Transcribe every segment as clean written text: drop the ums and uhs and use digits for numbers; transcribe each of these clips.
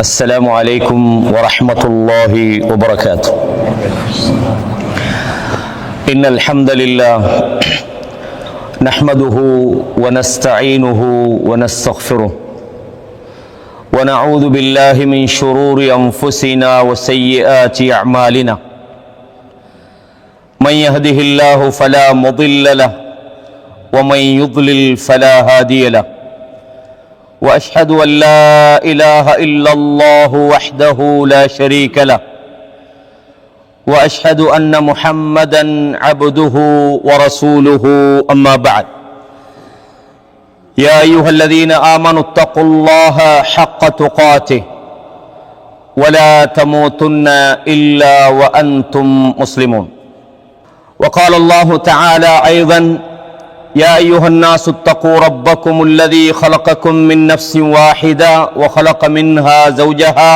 السلام عليكم ورحمة الله وبركاته. إن الحمد لله نحمده ونستعينه ونستغفره ونعوذ بالله من شرور أنفسنا وسيئات أعمالنا. من يهده الله فلا مضل له ومن يضلل فلا هادي له. وأشهد أن لا إله إلا الله وحده لا شريك له وأشهد أن محمدا عبده ورسوله. أما بعد، يا أيها الذين آمنوا اتقوا الله حق تقاته ولا تموتن إلا وأنتم مسلمون. وقال الله تعالى أيضا: يا أيها الناس اتقوا ربكم الذي خلقكم من نفس واحدة وخلق منها زوجها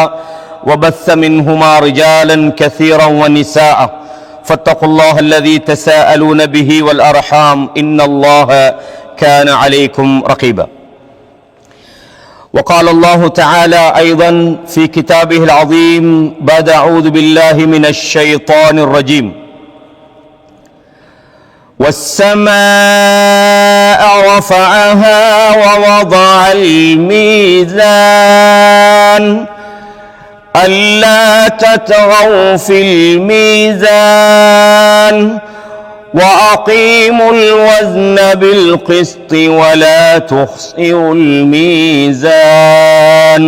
وبث منهما رجالا كثيرا ونساء فاتقوا الله الذي تساءلون به والأرحام إن الله كان عليكم رقيبا. وقال الله تعالى أيضا في كتابه العظيم بعد أعوذ بالله من الشيطان الرجيم: والسماء رفعها ووضع الميزان ألا تطغوا في الميزان وأقيموا الوزن بالقسط ولا تخسروا الميزان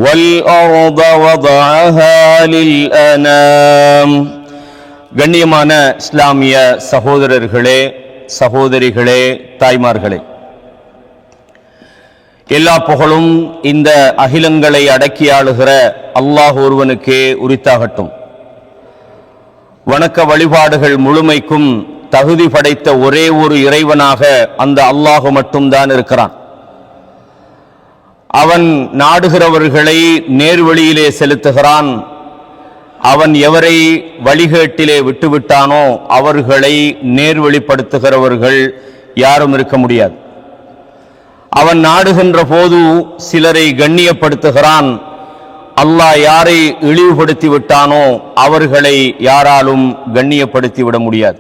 والأرض وضعها للأنام. கண்ணியமான இஸ்லாமிய சகோதரர்களே, சகோதரிகளே, தாய்மார்களே, எல்லா புகழும் இந்த அகிலங்களை அடக்கி ஆளுகிற அல்லாஹ் ஒருவனுக்கே உரித்தாகட்டும். வணக்க வழிபாடுகள் முழுமைக்கும் தகுதி படைத்த ஒரே ஒரு இறைவனாக அந்த அல்லாஹ் மட்டும்தான் இருக்கிறான். அவன் நாடுகிறவர்களை நேர்வழியிலே செலுத்துகிறான். அவன் எவரை வழிகேட்டிலே விட்டுவிட்டானோ அவர்களை நேர்வழிப்படுத்துகிறவர்கள் யாரும் இருக்க முடியாது. அவன் நாடுகின்ற போது சிலரை கண்ணியப்படுத்துகிறான். அல்லாஹ் யாரை இழிவுபடுத்தி விட்டானோ அவர்களை யாராலும் கண்ணியப்படுத்தி விட முடியாது.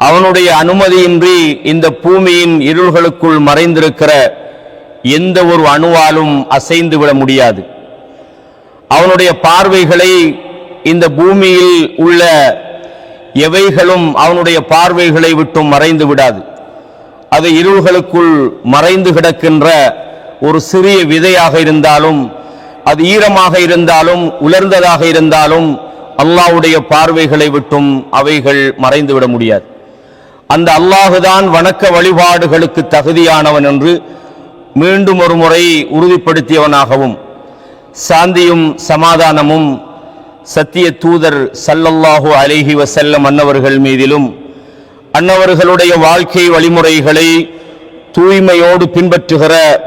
அவனுடைய அனுமதியின்றி இந்த பூமியின் இருள்களுக்குள் மறைந்திருக்கிற எந்த ஒரு அணுவாலும் அசைந்து விட முடியாது. அவனுடைய பார்வைகளை இந்த பூமியில் உள்ள எவைகளும் அவனுடைய பார்வைகளை விட்டும் மறைந்து விடாது. அது இருள்களுக்குள் மறைந்து கிடக்கின்ற ஒரு சிறிய விதையாக இருந்தாலும், அது ஈரமாக இருந்தாலும், உலர்ந்ததாக இருந்தாலும் அல்லாஹ்வுடைய பார்வைகளை விட்டும் அவைகள் மறைந்து விட முடியாது. அந்த அல்லாஹுதான் வணக்க வழிபாடுகளுக்கு தகுதியானவன் என்று மீண்டும் ஒரு முறை உறுதிப்படுத்தியவனாகவும், சாந்தியும் சமாதானமும் சத்திய தூதர் ஸல்லல்லாஹு அலைஹி வஸல்லம் அன்னவர்கள் மீதிலும், அன்னவர்களுடைய வாழ்க்கை வழிமுறைகளை தூய்மையோடு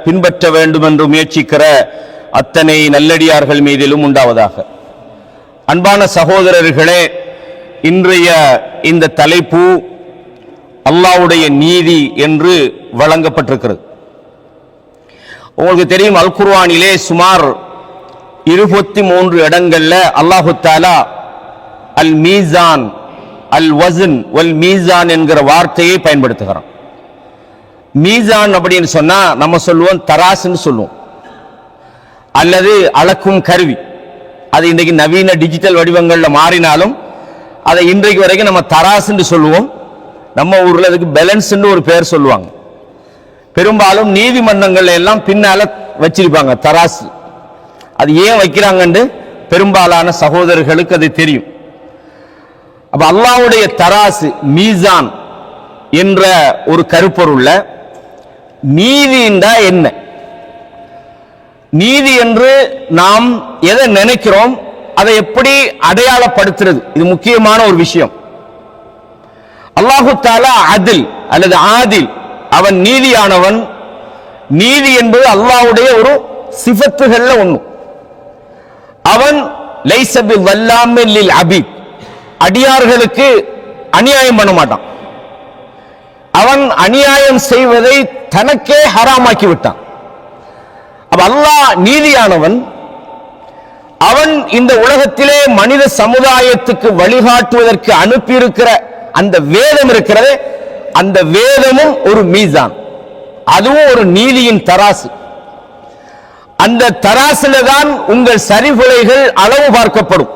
பின்பற்ற வேண்டும் என்று முயற்சிக்கிற அத்தனை நல்லடியார்கள் மீதிலும் உண்டாவதாக. அன்பான சகோதரர்களே, இன்றைய இந்த தலைப்பு அல்லாஹ்வுடைய நீதி என்று வழங்கப்பட்டிருக்கிறது. உங்களுக்கு தெரியும், அல் குர்ஆனிலே சுமார் 23 இடங்கள்ல அல்லாஹு தஆலா அல் மீசான், அல் வஸ்ன் வல் மீசான் என்கிற வார்த்தையை பயன்படுத்துகிறான். மீசான் அப்படின்னு சொன்னா நம்ம சொல்லுவோம் தராசுன்னு சொல்லுவோம், அல்லது அளக்கும் கருவி. அது இன்றைக்கு நவீன டிஜிட்டல் வடிவங்கள்ல மாறினாலும் அதை இன்றைக்கு வரைக்கும் நம்ம தராசுன்னு சொல்லுவோம். நம்ம ஊர்ல அதுக்கு பேலன்ஸ்ன்னு ஒரு பேர் சொல்லுவாங்க. பெரும்பாலும் நீதிமன்றங்கள்ல எல்லாம் பின்னால வச்சிருப்பாங்க தராசு. அது ஏன் வைக்கிறாங்கன்னு பெரும்பாலான சகோதரர்களுக்கு அது தெரியும். அப்ப அல்லாஹ்வுடைய தராசு மீசான் என்ற ஒரு கருப்பொருள்ல நீதி என்றா என்ன, நீதி என்று நாம் எதை நினைக்கிறோம், அதை எப்படி அடையாளப்படுத்துறது, இது முக்கியமான ஒரு விஷயம். அல்லாஹு தஆலா அதில் அல்லது ஆதில், அவன் நீதியானவன். நீதி என்பது அல்லாஹ்வுடைய ஒரு சிஃபத்துகள்ல ஒண்ணு. அவன் லைஸ பிவல்லாமின் லில் அபீத், அடியார்களுக்கு அநியாயம் பண்ண மாட்டான். அவன் அநியாயம் செய்வதை தனக்கே ஹராமாக்கி விட்டான். அல்லாஹ் நீதியானவன். அவன் இந்த உலகத்திலே மனித சமுதாயத்துக்கு வழிகாட்டுவதற்கு அனுப்பியிருக்கிற அந்த வேதம் இருக்கிறது, அந்த வேதமும் ஒரு மீசான், அதுவும் ஒரு நீதியின் தராசு. அந்த தராசில தான் உங்கள் சரிவுளைகள் அளவு பார்க்கப்படும்.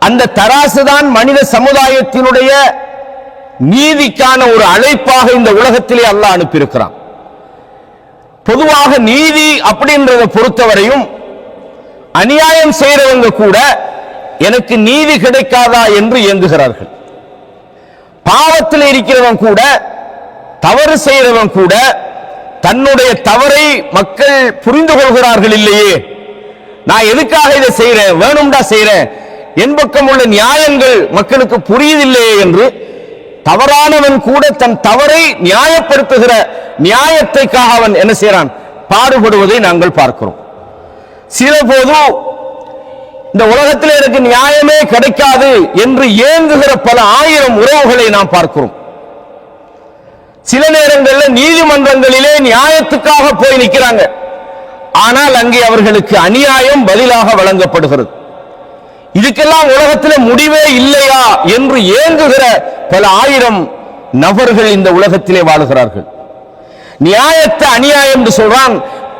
அந்த தராசு தான் மனித சமுதாயத்தினுடைய நீதிக்கான ஒரு அழைப்பாக இந்த உலகத்திலே அல்லாஹ் அனுப்பியிருக்கிறான். பொதுவாக நீதி அப்படின்றதை பொறுத்தவரையும் அநியாயம் செய்யறவங்க கூட எனக்கு நீதி கிடைக்காதா என்று இயங்குகிறார்கள். பாவத்தில் இருக்கிறவன் கூட, தவறு செய்யறவன் கூட தன்னுடைய தவறை மக்கள் புரிந்து கொள்கிறார்கள் இல்லையே, நான் எதுக்காக இதை செய்யறேன், வேணும்டா செய்யறேன், என் பக்கம் உள்ள நியாயங்கள் மக்களுக்கு புரியுதில்லையே என்று தவறானவன் கூட தன் தவறை நியாயப்படுத்துகிற நியாயத்தைக்காக அவன் என்ன செய்யறான், பாடுபடுவதை நாங்கள் பார்க்கிறோம். சில போது இந்த உலகத்தில் எனக்கு நியாயமே கிடைக்காது என்று ஏங்குகிற பல ஆயிரம் உறவுகளை நாம் பார்க்கிறோம். சில நேரங்களில் நீதிமன்றங்களிலே நியாயத்துக்காக போய் நிற்கிறாங்க, ஆனால் அங்கே அவர்களுக்கு அநியாயம் பதிலாக வழங்கப்படுகிறது. இதுக்கெல்லாம் உலகத்தில் முடிவே இல்லையா என்று ஏங்குகிற பல ஆயிரம் நபர்கள் இந்த உலகத்திலே வாழுகிறார்கள். நியாயத்தை அநியாயம் என்று சொல்றான்,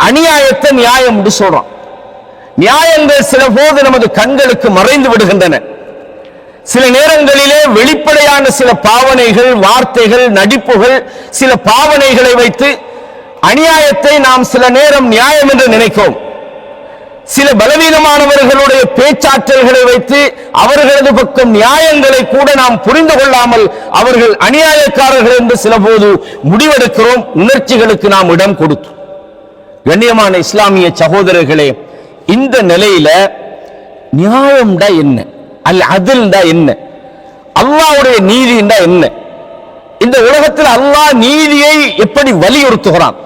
அநியாயத்தை நியாயம் என்று சொல்றான். நியாயங்கள் சில போது நமது கண்களுக்கு மறைந்து விடுகின்றன. சில நேரங்களிலே வெளிப்படையான சில பாவனைகள், வார்த்தைகள், நடிப்புகள், சில பாவனைகளை வைத்து அநியாயத்தை நாம் சில நேரம் நியாயம் என்று நினைக்கிறோம். சில பலவீனமானவர்களுடைய பேச்சாற்றல்களை வைத்து அவர்களது பக்கம் நியாயங்களை கூட நாம் புரிந்து கொள்ளாமல் அவர்கள் அநியாயக்காரர்கள் என்று சில போது முடிவெடுக்கிறோம். உணர்ச்சிகளுக்கு நாம் இடம் கொடுத்து. கண்ணியமான இஸ்லாமிய சகோதரர்களே, இந்த நிலையில நியாயம்டா என்ன, அல் அதில்டா என்ன, அல்லாஹ்வுடைய நீதிண்டா என்ன, இந்த உலகத்தில் அல்லாஹ் நீதியை எப்படி வலியுறுத்துகிறான்,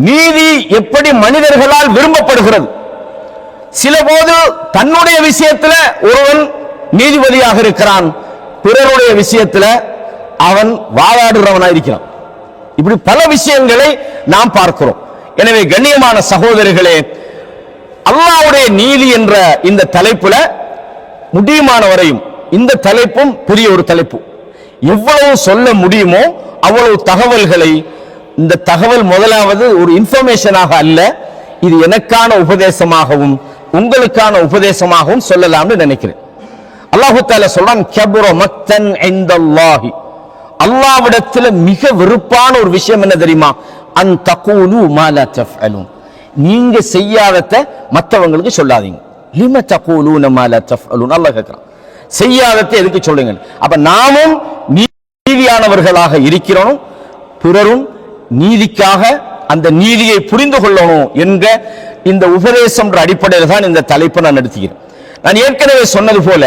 நீதி எப்படி மனிதர்களால் விரும்பப்படுகிறது. சில போது தன்னுடைய விஷயத்தில் ஒருவன் நீதிபதியாக இருக்கிறான், பிறருடைய விஷயத்தில் அவன் வாதாடுறவனாக இருக்கிறான். இப்படி பல விஷயங்களை நாம் பார்க்கிறோம். எனவே கண்ணியமான சகோதரர்களே, அல்லாஹ்வுடைய நீதி என்ற இந்த தலைப்புல முடியுமான வரையும், இந்த தலைப்பும் பெரிய ஒரு தலைப்பு, எவ்வளவு சொல்ல முடியுமோ அவ்வளவு தகவல்களை, இந்த தகவல் முதலாவது ஒரு இன்ஃபர்மேஷனாக அல்ல, இது எனக்கான உபதேசமாகவும் உங்களுக்கான உபதேசமாகவும் சொல்லலாம்னு நினைக்கிறேன். அல்லாஹ் தஆலா சொல்றான், கபுர மக்தன் இன்தல்லாஹி, அல்லாஹ்விடத்தில் மிக வெறுப்பான ஒரு விஷயம் என்ன தெரியுமா, அன் தகூலு மா லா தஃஅலூன், நீங்க செய்யாததை மற்றவங்களுக்கு சொல்லாதீங்க. லிம தகூலூன மா லா தஃஅலூன், அல்லாஹ் கேக்குறான், செய்யாததை எதுக்கு சொல்லுங்க. அப்ப நாமும் நீதியானவர்களாக இருக்கிறோம், பிறரும் நீதிக்காக அந்த நீதியை புரிந்து கொள்ளணும் என்க இந்த உபதேசம் அடிப்படையில் தான் இந்த தலைப்பை நான் நடத்துகிறேன். நான் ஏற்கனவே சொன்னது போல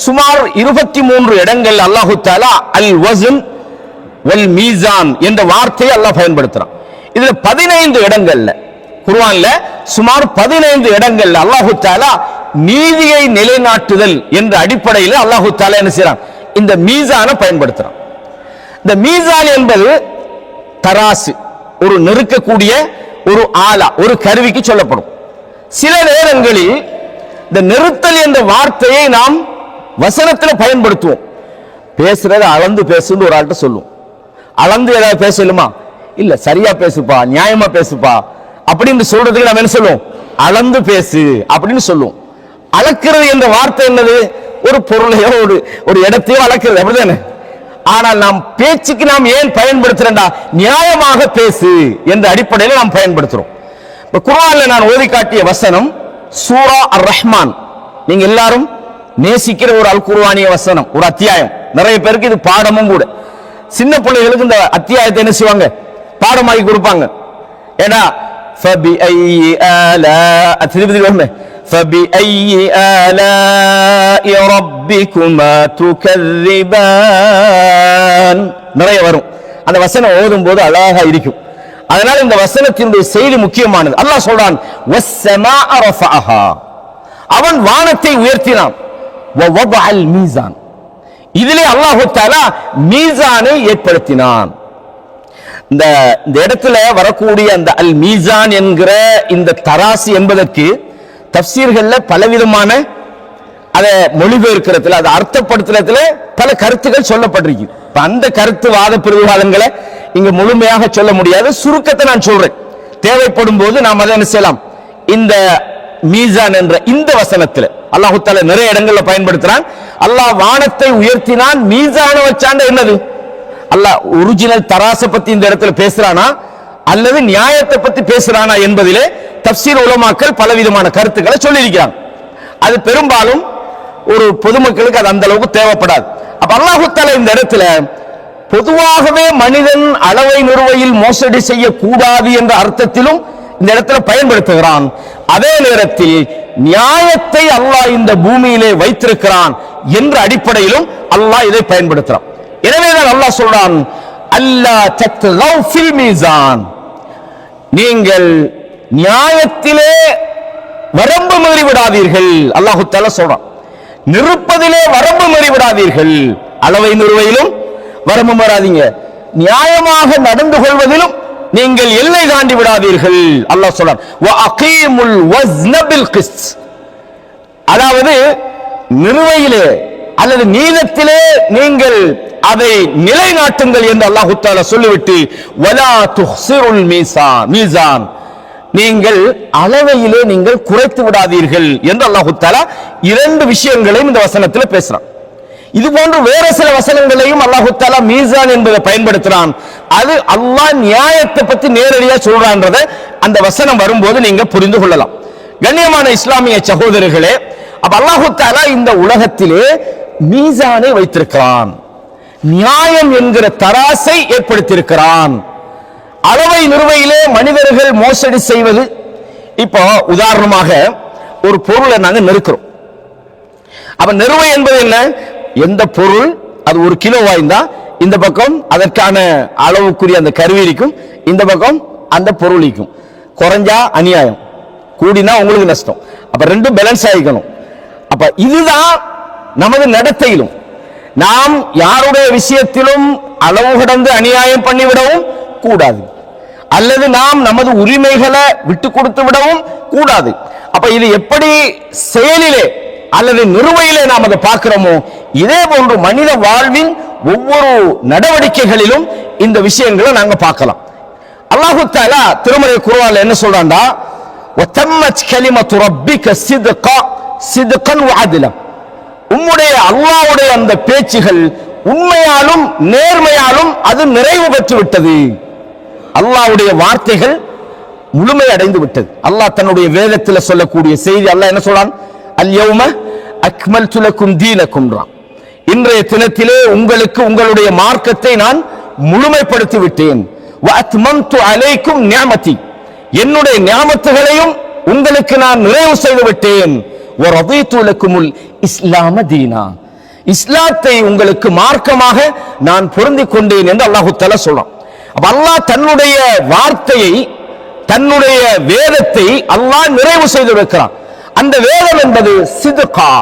சுமார் 23 இடங்கள் அல்லாஹு தஆலா அல் வஸ்ன் வல் மீசான் என்ற வார்த்தையை அல்லாஹ் பயன்படுத்துறான். இதுல 15 இடங்கள்ல, குர்ஆன்ல சுமார் 15 இடங்கள்ல அல்லாஹு தஆலா நீதியை நிலைநாட்டுதல் என்ற அடிப்படையில் அல்லாஹு தஆலா என்ன செய்றான், இந்த மீசானை பயன்படுத்துறான். இந்த மீசான் என்பது தராசு, ஒரு நெருக்கக்கூடிய ஒரு ஆலா, ஒரு கருவிக்கு சொல்லப்படும். சில நேரங்களில் இந்த நிறுத்தல் என்ற வார்த்தையை நாம் வசனத்தில் பயன்படுத்துவோம். பேசுறத அளந்து பேசுன்னு ஒரு ஆள்கிட்ட சொல்லுவோம். அளந்து ஏதாவது பேசலுமா, இல்ல சரியா பேசுப்பா, நியாயமா பேசுப்பா அப்படின்னு சொல்றதுக்கு நம்ம என்ன சொல்லுவோம், அளந்து பேசு அப்படின்னு சொல்லுவோம். அளக்கிறது என்ற வார்த்தை என்னது, ஒரு பொருளையோ ஒரு இடத்தையோ அளக்கிறது, அப்படிதானே? ஆனால் நாம் பேச்சுக்கு நாம் ஏன் பயன்படுத்துறோம்டா, நியாயமாக பேசு என்ற அடிப்படையில் நாம் பயன்படுத்துறோம். இப்ப குர்ஆன்ல நான் ஓதி காட்டிய வசனம் சூரா அர் ரஹ்மான், நீங்க எல்லாரும் நேசிக்கிற ஒரு அல் குர்ஆனிய வசனம், ஒரு அத்தியாயம். நிறைய பேருக்கு இது பாடமும் கூட. சின்ன பிள்ளைகளுக்கு இந்த அத்தியாயத்தை என்ன செய்வாங்க, பாடமாக்கி கொடுப்பாங்க. ஏன்னா فبأي آلاء فبأي آلاء ربكما تكذبان நிறைய வரும். அந்த வசனம் ஓதும் போது அழகா இருக்கும். அதனால இந்த வசனத்தினுடைய செய்தி முக்கியமானது. அல்லாஹ் சொல்றான், வஸ்ஸமாஅ ரஃபஅஹா, அவன் வானத்தை உயர்த்தினான். வவதஅல் மீசான், இதிலே அல்லாஹ் தஆலா மீசானை ஏற்படுத்தினான். இந்த இடத்துல வரக்கூடிய அந்த அல் மீசான் என்கிற இந்த தராசு என்பதற்கு தஃப்சீர்கள்ல பலவிதமான அதை மொழிபெயர்க்கிறதுல அதை அர்த்தப்படுத்துறதுல பல கருத்துக்கள் சொல்லப்பட்டிருக்கு. அந்த கருத்து வாத பிரதிவாதங்களை இங்க முழுமையாக சொல்ல முடியாது. சுருக்கத்தை நான் சொல்றேன். தேவைப்படும் போது நாம் அதை என்ன செய்யலாம். இந்த மீசான் என்ற இந்த வசனத்துல அல்லாஹ் தஆலா நிறைய இடங்கள்ல பயன்படுத்துறான். அல்லாஹ் வானத்தை உயர்த்தினான், மீசான வச்சாண்ட என்னது? அல்லாஹ் ஒரிஜினல் தராச பத்தி இந்த இடத்துல பேசுறானா அல்லது நியாயத்தை பத்தி பேசுறானா என்பதிலே தஃப்சீர் உலமாக்கள் பலவிதமான கருத்துக்களை சொல்லியிருக்கிறாங்க. அது பெரும்பாலும் ஒரு பொதுமக்களுக்கு அது அந்த அளவுக்கு தேவைப்படாது. அப்ப அல்லாஹ் தஆலா இந்த இடத்துல பொதுவாகவே மனிதன் அளவை நிறுவையில் மோசடி செய்யக்கூடாது என்ற அர்த்தத்திலும் இந்த இடத்துல பயன்படுத்துகிறான். அதே நேரத்தில் நியாயத்தை அல்லாஹ் இந்த பூமியிலே வைத்திருக்கிறான் என்ற அடிப்படையிலும் அல்லாஹ் இதை பயன்படுத்துறான். எனவேதான் அல்லாஹ் சொல்றான், அல்லாஹ் தத்கௌ ஃபில் மீசான், நீங்கள் நியாயத்திலே வரம்பு மீறி விடாதீர்கள். அல்லாஹ் தஆலா சொல்றான், நிறுப்பதிலே வரம்பு மீறி விடாதீர்கள். அளவை நிறுவையிலும் வரம்பு மீறாதீங்க, நியாயமாக நடந்து கொள்வதிலும் நீங்கள் எல்லை தாண்டி விடாதீர்கள். அல்லாஹ் சொல்றான், வ அகீமுல் வஸ்ன பில் கிஸ்த், அதாவது நிறுவையிலே அல்லது நீதத்திலே நீங்கள் அதை நிலைநாட்டுங்கள் என்று அல்லாஹ் தஆலா சொல்லிவிட்டு வலா துஹ்சிருல் மீசான், நீங்கள் அளவையிலே நீங்கள் குறைத்து விடாதீர்கள் என்று அல்லாஹ் தஆலா இரண்டு விஷயங்களையும் இந்த வசனத்தில் பேசுறான். இது போன்று வேற சில வசனங்களையும் அல்லாஹ் தஆலா மீசான் என்பதை பயன்படுத்துறான். அது அல்லாஹ் நியாயத்தை பத்தி நேரடியா சொல்றான்றத அந்த வசனம் வரும்போது நீங்க புரிந்து கொள்ளலாம். கண்ணியமான இஸ்லாமிய சகோதரர்களே, அப்ப அல்லாஹ் தஆலா இந்த உலகத்திலே மீசானை வைத்திருக்கிறான், நியாயம் என்கிற தராசை ஏற்படுத்தியிருக்கிறான். அளவை நிறுவையிலே மனிதர்கள் மோசடி செய்வது, இப்போ உதாரணமாக ஒரு பொருளை நாங்க நெருக்கிறோம். அப்ப நிறுவை என்பது என்ன? எந்த பொருள் அது ஒரு கிலோ வாய்ந்தா இந்த பக்கம் அதற்கான அளவுக்குரிய அந்த கருவிக்கும், இந்த பக்கம் அந்த பொருளிக்கும். குறைஞ்சா அநியாயம், கூடினா உங்களுக்கு நஷ்டம். அப்ப ரெண்டும் பேலன்ஸ் ஆகிக்கணும். அப்ப இதுதான் நமது நடத்தையிலும் நாம் யாருடைய விஷயத்திலும் அளவு கடந்து அநியாயம் பண்ணிவிடவும் கூடாது, அல்லது நாம் நமது உரிமைகளை விட்டு கொடுத்து விடவும் கூடாது. அப்ப இது எப்படி செயலிலே அல்லது நிறுவையிலே நாம் அதை பார்க்கிறோமோ, இதே போன்று மனித வாழ்வின் ஒவ்வொரு நடவடிக்கைகளிலும் இந்த விஷயங்களை நாங்க பார்க்கலாம். அல்லாஹ் தஆலா திருமறை குர்ஆன்ல என்ன சொல்றான்டா, வதம்மத் கலிமத்து ரப்பிக சித்கன் வஅத்லா, உம்முடைய அல்லாஹ்வுடைய அந்த பேச்சுகள் உண்மையாலும் நேர்மையாலும் அது நிறைவு பெற்று விட்டது. அல்லாஹ்வுடைய வார்த்தைகள் முழுமை அடைந்து விட்டது. அல்லாஹ் தன்னுடைய வேதத்தில் சொல்லக்கூடிய செய்தி அல்லாஹ் என்ன சொல்றான், அல் யௌம அக்மல்து லக்கும் தீனக்கும், இன்றைய தினத்திலே உங்களுக்கு உங்களுடைய மார்க்கத்தை நான் முழுமைப்படுத்தி விட்டேன். வ அத்மம்து அலைக்கும் நிஅமதி, என்னுடைய நியாமத்துகளையும் உங்களுக்கு நான் நிறைவு செய்து விட்டேன். வ ரதீது லக்குமுல் இஸ்லாம தீனா, இஸ்லாத்தை உங்களுக்கு மார்க்கமாக நான் பொருந்திக் கொண்டேன் என்று அல்லாஹ் தஆலா சொல்றான். அப்ப அல்லாஹ் தன்னுடைய வார்த்தையை, தன்னுடைய வேதத்தை அல்லாஹ் நிறைவு செய்து வைக்கிறான். அந்த வேதம் என்பது சித்கா,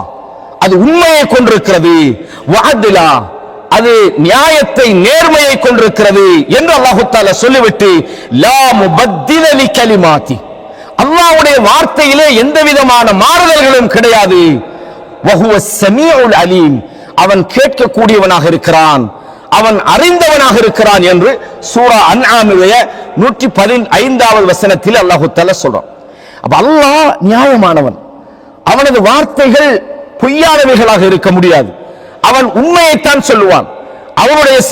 அது உண்மையை கொண்டிருக்கிறது, வஅத்லா, அது நியாயத்தை நேர்மையை கொண்டிருக்கிறது என்று அல்லாஹ் தஆலா சொல்லிவிட்டு லா முபத்தில லிகலிமாத்தி, அல்லாஹ்வுடைய வார்த்தையிலே எந்த விதமான மாறுதல்களும் கிடையாது. வஹுவ ஸமீஉல் அலீம், அவன் கேட்கக்கூடியவனாக இருக்கிறான், அவன் அறிந்தவனாக இருக்கிறான் என்று சூரா அன்ஆமுடைய 115வது வசனத்தில் அல்லாஹ் தஆலா சொல்றான். அப்ப அல்லாஹ் நியாயமானவன், அவனது வார்த்தைகள் பொய்யானவைகளாக இருக்க முடியாது. அவன் உண்மையைத்தான் சொல்லுவான்.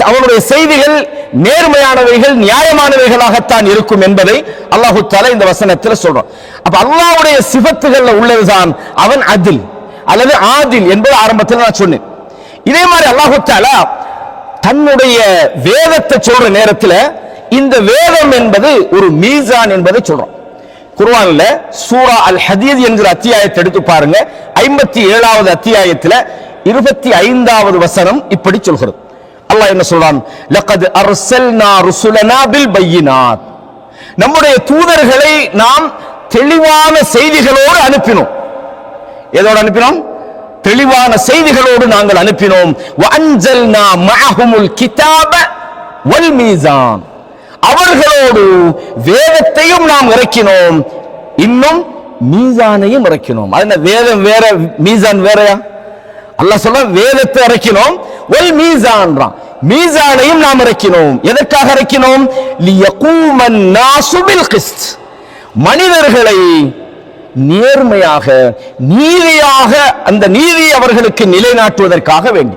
அவனுடைய செய்திகள் நேர்மையானவைகள், நியாயமானவைகளாகத்தான் இருக்கும் என்பதை அல்லாஹ் தஆலா இந்த வசனத்தில் சொல்றான். அப்ப அல்லாஹ்வுடைய சிஃபத்துகள்ல உள்ளதுதான் அவன் அதில் அல்லது ஆதில் என்பது ஆரம்பத்தில் நான் சொன்னேன். இதே மாதிரி அல்லாஹ் தஆலா தன்னுடைய வேதத்தை சொல்ற நேரத்தில் இந்த வேதம் என்பது ஒரு மீசான் என்பதை சொல்றான். குர்ஆன்ல சூரா அல் ஹதீத் என்கிற அத்தியாயத்தை எடுத்து பாருங்க. 57வது அத்தியாயத்தில் 25வது வசனம் இப்படி சொல்கிறது. அல்லாஹ் என்ன சொல்றான், லகத் அர்சல்னா ருசுலனா பில் பையினாத், நம்முடைய தூதர்களை நாம் தெளிவான செய்திகளோடு அனுப்பினோம். எதோடு அனுப்பினோம்? தெளிவான செய்திகளோடு நாங்கள் அனுப்பினோம். வஅன்ஜல்னா மஅஹுமுல் கிதாப வல் மீசான், அவர்களோடு வேதத்தையும் நாம் இறக்கினோம், இன்னும் மீசானையும் இறக்கினோம். அது வேதம் வேற மீசான் வேறயா? அல்லாஹ் சொல்ல வேதத்தை இறக்கினோம், ஒல் மீசான்றான், மீசானையும் நாம் இறக்கினோம். எதற்காக இறக்கினோம்? லியகூமன் நாசு பில் கிஸ்த், மனிதர்களை நேர்மையாக நீதியாக அந்த நீதியை அவர்களுக்கு நிலைநாட்டுவதற்காக வேண்டி.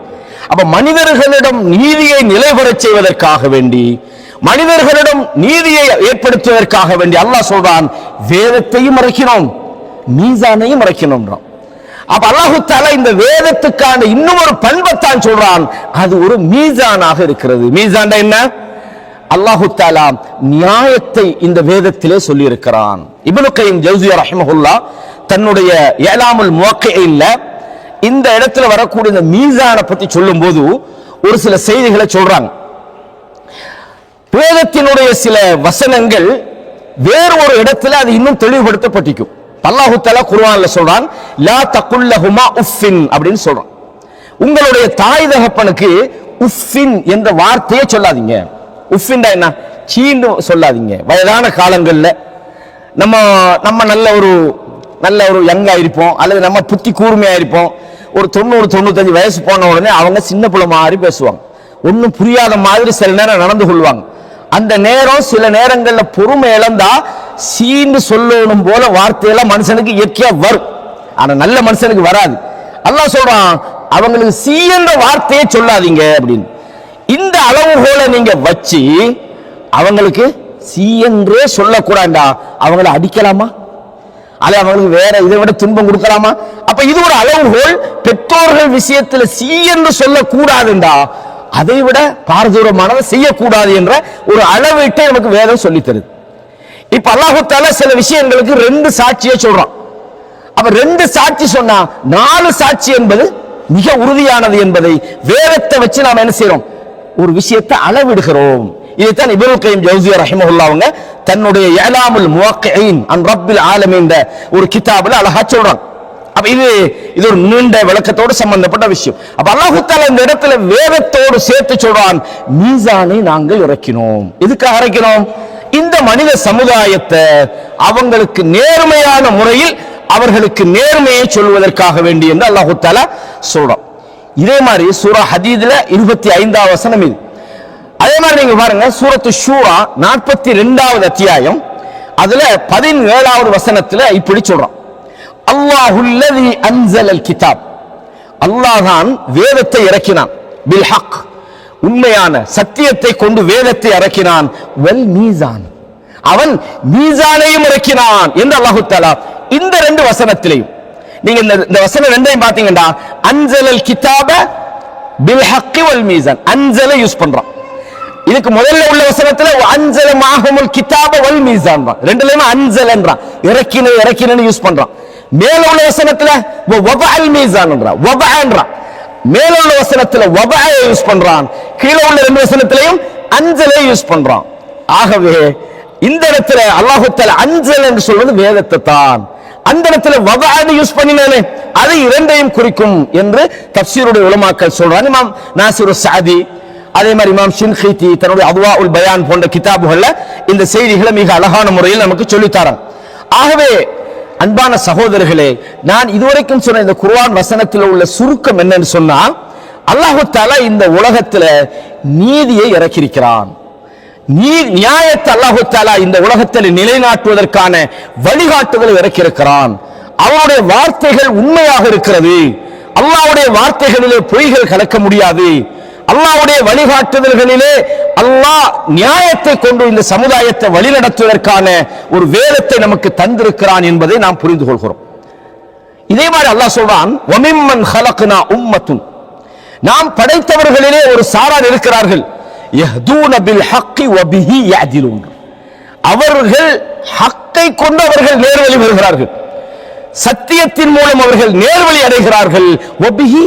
அப்ப மனிதர்களிடம் நீதியை நிலைபெறச் செய்வதற்காக வேண்டி, மனிதர்களிடம் நீதியை ஏற்படுத்துவதற்காக வேண்டி அல்லாஹ் சொல்றான் வேதத்தையும் இறக்கினோம், மீசானையும் இறக்கினோம். அப்ப அல்லாஹு தஆலா இந்த வேதத்துக்கான இன்னும் ஒரு பண்பத்தான் சொல்றான், அது ஒரு மீசானாக இருக்கிறது. மீசான் என்ன? அல்லாஹு தஆலா நியாயத்தை இந்த வேதத்திலே சொல்லி இருக்கிறான். இப்னு கய்யிம் ஜௌஸிய்யா ரஹிமஹுல்லாஹ் தன்னுடைய இஅலாமுல் முவக்கிஈன்ல இந்த இடத்துல வரக்கூடிய இந்த மீசானை பத்தி சொல்லும்போது ஒரு சில செய்திகளை சொல்றாங்க. வேதத்தினுடைய சில வசனங்கள் வேறு ஒரு இடத்துல அது இன்னும் தெளிவுபடுத்தப்பட்டிருக்கும். அல்லாஹு தஆலா குர்ஆன்ல சொல்றான், லா தகுல் லஹுமா உஃபின் அப்படின்னு சொல்றான். உங்களுடைய தாய் தகப்பனுக்கு உஃபின் என்ற வார்த்தையை சொல்லாதீங்க. உஃபின்டா என்ன? சீண்டு சொல்லாதீங்க. வயதான காலங்கள்ல நம்ம நல்ல ஒரு யங்கா இருப்போம், அல்லது நம்ம புத்தி கூர்மையா இருப்போம். ஒரு 90-95 வயசு போன உடனே அவங்க சின்ன பிள்ளை மாதிரி பேசுவாங்க, ஒன்னும் புரியாத மாதிரி சில நேரம் நடந்து கொள்வாங்க. அந்த நேரம் சில நேரங்கள்ல பொறுமை இழந்தா சீண்டு சொல்லணும் போல வார்த்தையெல்லாம் மனுஷனுக்கு இயற்கையா வரும், ஆனா நல்ல மனுஷனுக்கு வராது. அல்லாஹ் சொல்றான் அவங்களுக்கு சீ என்ற வார்த்தையை சொல்லாதீங்க அப்படின்னு. இந்த அளவுகோலை நீங்க வச்சு அவங்களுக்கு சீ என்றே சொல்லக்கூடாண்டா, அவங்களை அடிக்கலாமா? அல்ல அவங்களுக்கு வேற இதை விட துன்பம் கொடுக்கலாமா? அப்ப இது ஒரு அளவுகோல். பெற்றோர்கள் விஷயத்துல சீ என்று சொல்லக்கூடாதுண்டா, அதை விட பாரதூரமானதை செய்யக்கூடாது என்ற ஒரு அளவீட்டை நமக்கு வேதம் சொல்லி தருது. இப்ப அல்லாஹு தஆலா சில விஷயங்களுக்கு 2 சாட்சியை சொல்றான். அப்ப 2 சாட்சி சொன்னா 4 சாட்சி என்பது மிக உறுதியானது என்பதை வேதத்தை வச்சு நாம் என்ன செய்யறோம்? ஒரு விஷயத்தை அளவிடுகிறோம். இதைத்தான் இப்னு கய்யிம் ஜௌஸிய்யா ரஹிமஹுல்லாஹ் அவங்க தன்னுடைய இஅலாமுல் முவக்கிஈன் அன் ரப்பில் ஆலமீன் ஒரு கிதாபுல அழகா சொல்றாங்க. அப்ப இது ஒரு நீண்ட விளக்கத்தோடு சம்பந்தப்பட்ட விஷயம். அப்ப அல்லாஹ் தஆலா இந்த இடத்துல வேதத்தோடு சேர்த்து சொல்றான், மீசானை நாங்கள் இறக்கினோம். எதுக்காக இறக்கினோம்? இந்த மனித சமுதாயத்தை அவங்களுக்கு நேர்மையான முறையில் அவர்களுக்கு நேர்மையை சொல்வதற்காக வேண்டி என்று அல்லாஹ் தஆலா சொல்றான். இதே மாதிரி சூரா ஹதீத்ல 25வது வசனம் இது. அதே மாதிரி நீங்க பாருங்க சூரத்து ஷூரா 42வது அத்தியாயம் அதுல 17வது வசனத்துல இப்படி சொல்றான், அல்லாஹுல்லதி அன்ஸலல் கிதாப், அல்லாஹ் தான் வேதத்தை இறக்கினான், பில் ஹக், உண்மையான சத்தியத்தை கொண்டு வேதத்தை இறக்கினான், வல் மீசான், அவன் மீசானையும் இறக்கினான் என்று அல்லாஹ் தஆலா இந்த 2 வசனத்திலையும் நீங்க இந்த வசனம் 2ஐயும் பாத்தீங்கன்னா அன்ஸலல் கிதாப பில் ஹக் வல் மீசான், அன்ஸல யூஸ் பண்றான். இதுக்கு முதல்ல உள்ள வசனத்துல அன்ஸல மாஹுமுல் கிதாப வல் மீசான், ரெண்டுலயுமே அன்ஸலன்றான், இறக்கினன்னு யூஸ் பண்றான். மேல உள்ள வசனத்துல வபஅல் மீசான்ன்றான், வபஅன்றான். மேல உள்ள வசனத்துல வபஅ யூஸ் பண்றான், கீழே உள்ள 2 வசனத்திலையும் அன்ஸலை யூஸ் பண்றான். ஆகவே இந்த இடத்துல அல்லாஹ் தஆலா அன்ஸல் என்று சொல்வது வேதத்தை தான், அந்த இடத்துல வபஅன்னு யூஸ் பண்ணினானே அது 2ஐயும் குறிக்கும் என்று தஃப்சீருடைய உலமாக்கள் சொல்றாங்க. இமாம் நாசிரு ஸஅதி, அதே மாதிரி இமாம் ஷின்கீதி தன்னுடைய அத்வாஉல் பயான் போன்ற கிதாபுகள்ல இந்த செய்திகளை மிக அழகான முறையில் நமக்கு சொல்லித்தாராங்க. ஆகவே அன்பான சகோதரர்களே, நான் இதுவரைக்கும் சொன்ன இந்த குர்ஆன் வசனத்தில் உள்ள சுருக்கம் என்னன்னு சொன்னா, அல்லாஹ் தஆலா இந்த உலகத்துல நீதியை இறக்கியிருக்கிறான். நியாயத்தை அல்லாஹ் தஆலா இந்த உலகத்தில் நிலைநாட்டுவதற்கான வழிகாட்டுதலை இறக்கியிருக்கிறான். அவருடைய வார்த்தைகள் உண்மையாக இருக்கிறது, அல்லாஹ்வுடைய வார்த்தைகளிலே பொய்கள் கலக்க முடியாது. அல்லாஹ்வுடைய வழிகாட்டுதல்களிலே அல்லாஹ் நியாயத்தை கொண்டு இந்த சமுதாயத்தை வழிநடத்துவதற்கான ஒரு வேதத்தை நமக்கு தந்திருக்கிறான் என்பதை நாம் புரிந்து கொள்கிறோம். இதே மாதிரி அல்லாஹ் சொல்றான், வமிம்மன் ஹலக்னா உம்மத்துன், நாம் படைத்தவர்களிலே ஒரு சாரார் இருக்கிறார்கள், யஹ்தூன பில் ஹக்கி வ பிஹி யஅதிலூன், அவர்கள் ஹக்கை கொண்டு அவர்கள் நேர்வழி பெறுகிறார்கள், சத்தியத்தின் மூலம் அவர்கள் நேர்வழி அடைகிறார்கள், வ பிஹி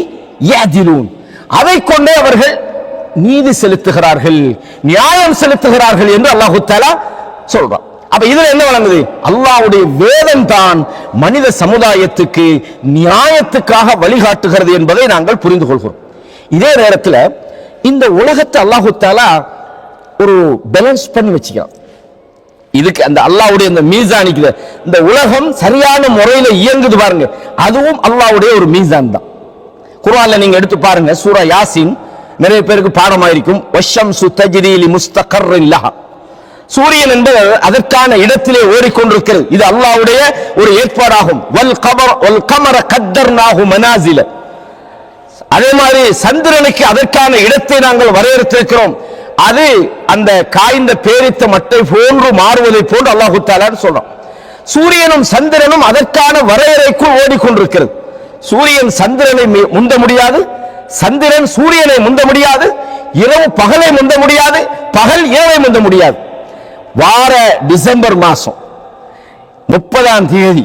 யஅதிலூன், அதை கொண்டே அவர்கள் நீதி செலுத்துகிறார்கள், நியாயம் செலுத்துகிறார்கள் என்று அல்லாஹ் தஆலா சொல்றான். அப்ப இதுல என்ன வழங்குது? அல்லாஹ்வுடைய வேதம் தான் மனித சமுதாயத்துக்கு நியாயத்துக்காக வழிகாட்டுகிறது என்பதை நாங்கள் புரிந்து கொள்கிறோம். இதே நேரத்தில் இந்த உலகத்தை அல்லாஹ் தஆலா ஒரு பேலன்ஸ் பண்ணி வச்சுக்கிறான். இதுக்கு அந்த அல்லாஹ்வுடைய அந்த மீசானிக்கு இந்த உலகம் சரியான முறையில் இயங்குது பாருங்க, அதுவும் அல்லாஹ்வுடைய ஒரு மீசான் தான். குர்ஆன்ல நீங்க எடுத்து பாருங்க, சூரா யாசின் நிறைய பேருக்கு பாடமாயிருக்கும். வஷம்சு தஜ்ரி லிமுஸ்தகர்ரின் லஹா, சூரியன் என்பது அதற்கான இடத்திலே ஓடிக்கொண்டிருக்கிறது, இது அல்லாஹ்வுடைய ஒரு ஏற்பாடாகும். வல் கமர கத்தர்நாஹு மனாசில, அதே மாதிரி சந்திரனுக்கு அதற்கான இடத்தை நாங்கள் வரையறுத்திருக்கிறோம், அது அந்த காய்ந்த பேரித்த மட்டை போன்று மாறுவதை போன்று அல்லாஹு தஆலா சொல்றோம். சூரியனும் சந்திரனும் அதற்கான வரையறைக்குள் ஓடிக்கொண்டிருக்கிறது. சூரியன் சந்திரனை முந்த முடியாது, சந்திரன் சூரியனை முந்த முடியாது, இரவு பகலை முந்த முடியாது, பகல் இரவை முந்த முடியாது. வார டிசம்பர் மாசம் 30ஆம் தேதி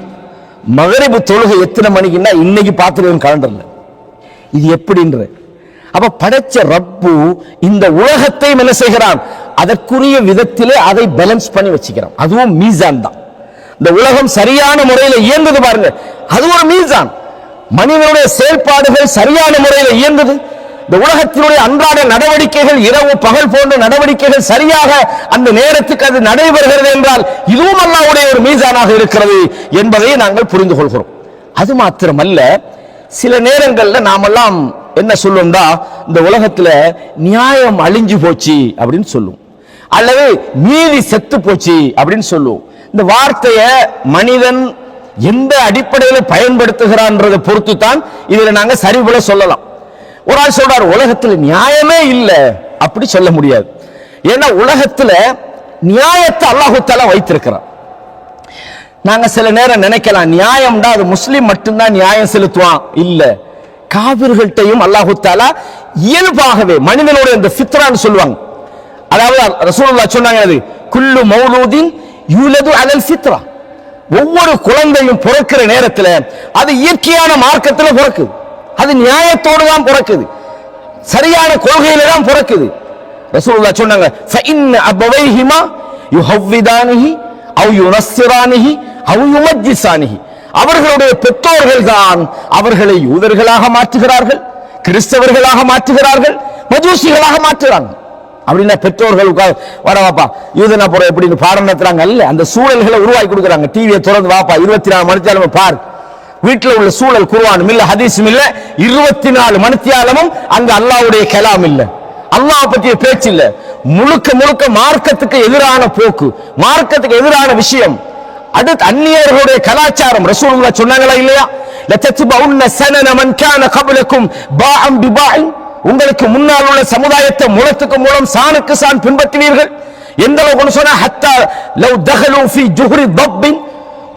மகரிபு தொழுகை எத்தனை மணிக்குன்னா இன்னைக்கு பார்த்துருவேன் கலண்டர்ல. இது எப்படின்ற அப்ப படைச்ச ரப்பு இந்த உலகத்தை என்ன செய்கிறான், அதற்குரிய விதத்திலே அதை பேலன்ஸ் பண்ணி வச்சுக்கிறான். அதுவும் மீசான் தான். இந்த உலகம் சரியான முறையில் இயங்குது பாருங்க, அது ஒரு மீசான். மனிதனுடைய செயல்பாடுகள் சரியான முறையில் இயங்குது. இந்த உலகத்தினுடைய அன்றாட நடவடிக்கைகள், இரவு பகல் போன்ற நடவடிக்கைகள் சரியாக அந்த நேரத்துக்கு அது நடைபெறுகிறது என்றால் இதுவும் அல்லாஹ்வுடைய ஒரு மீசானாக இருக்கிறது என்பதை நாங்கள் புரிந்து கொள்கிறோம். அது மாத்திரமல்ல, சில நேரங்களில் நாமெல்லாம் என்ன சொல்லுவோம்டா, இந்த உலகத்துல நியாயம் அழிஞ்சு போச்சு அப்படின்னு சொல்லுவோம், அல்லது நீதி செத்து போச்சு அப்படின்னு சொல்லுவோம். இந்த வார்த்தையை மனிதன் எந்த அடிப்படையில் பயன்படுத்துகிறான்றதை பொறுத்து தான் இதுல நாங்க சரிபட சொல்லலாம். ஒரு ஆள் சொல்றாரு உலகத்துல நியாயமே இல்லை, அப்படி சொல்ல முடியாது. ஏன்னா உலகத்துல நியாயத்தை அல்லாஹ் தஆலா வைத்திருக்கிறான். நாங்க சில நேரம் நினைக்கலாம் நியாயம்டா அது முஸ்லிம் மட்டும்தான் நியாயம் செலுத்துவான், இல்ல, காபிர்கள்ட்டையும் அல்லாஹ் தஆலா இயல்பாகவே மனிதனுடைய இந்த ஃபித்ரான்னு சொல்லுவாங்க. அதாவது ரசூலுல்லாஹ் சொன்னாங்க, அது குல்லு மௌலூதின் யூலது அலல் ஃபித்ரா, ஒவ்வொரு குழந்தையும் பிறக்கிற நேரத்தில் அது இயற்கையான மார்க்கத்தில் பிறக்குது, அது நியாயத்தோடு தான் பிறக்குது, சரியான கொள்கையில தான் பிறக்குது. ரசூலுல்லாஹ் சொன்னாங்க, ஃபஇன்ன அபவைஹிமா யுஹவ்விதானிஹி அவ் யுனஸ்ஸிரானிஹி அவ் யுமஜ்ஜிசானிஹி, அவர்களுடைய பெற்றோர்கள் தான் அவர்களை யூதர்களாக மாற்றுகிறார்கள், கிறிஸ்தவர்களாக மாற்றுகிறார்கள், மஜூசிகளாக மாற்றுறாங்க. அப்படின்னா பெற்றோர்கள் வாப்பா யூதனா போற எப்படின்னு பாடம் நடத்துறாங்க அல்ல, அந்த சூழல்களை உருவாக்கி கொடுக்குறாங்க. டிவியை திறந்து வாப்பா 24 மணித்தியாலமும் பார், வீட்டில் உள்ள சூழல் குர்ஆனும் இல்ல ஹதீஸும் இல்ல, 24 மணித்தியாலமும் அங்க அல்லாஹ்வுடைய கலாம் இல்ல, அல்லாஹ் பற்றிய பேச்சு இல்ல, முழுக்க முழுக்க மார்க்கத்துக்கு எதிரான போக்கு, மார்க்கத்துக்கு எதிரான விஷயம். அடுத்து அந்நியர்களுடைய கலாச்சாரம். ரசூலுல்லாஹ் சொன்னாங்களா இல்லையா, லதத்பஉன்ன ஸனன மன் கான கப்லக்கும் பாஅம் பிபாஇன், உங்களுக்கு முன்னால் உள்ள சமுதாயத்தை மூலத்துக்கு மூலம் சாணுக்கு சான் பின்பற்றுவீர்கள். எந்த அளவுக்கு சொன்னா ஹத்தா லவ் தகலு ஃபீ ஜுஹ்ரி தப்பின்,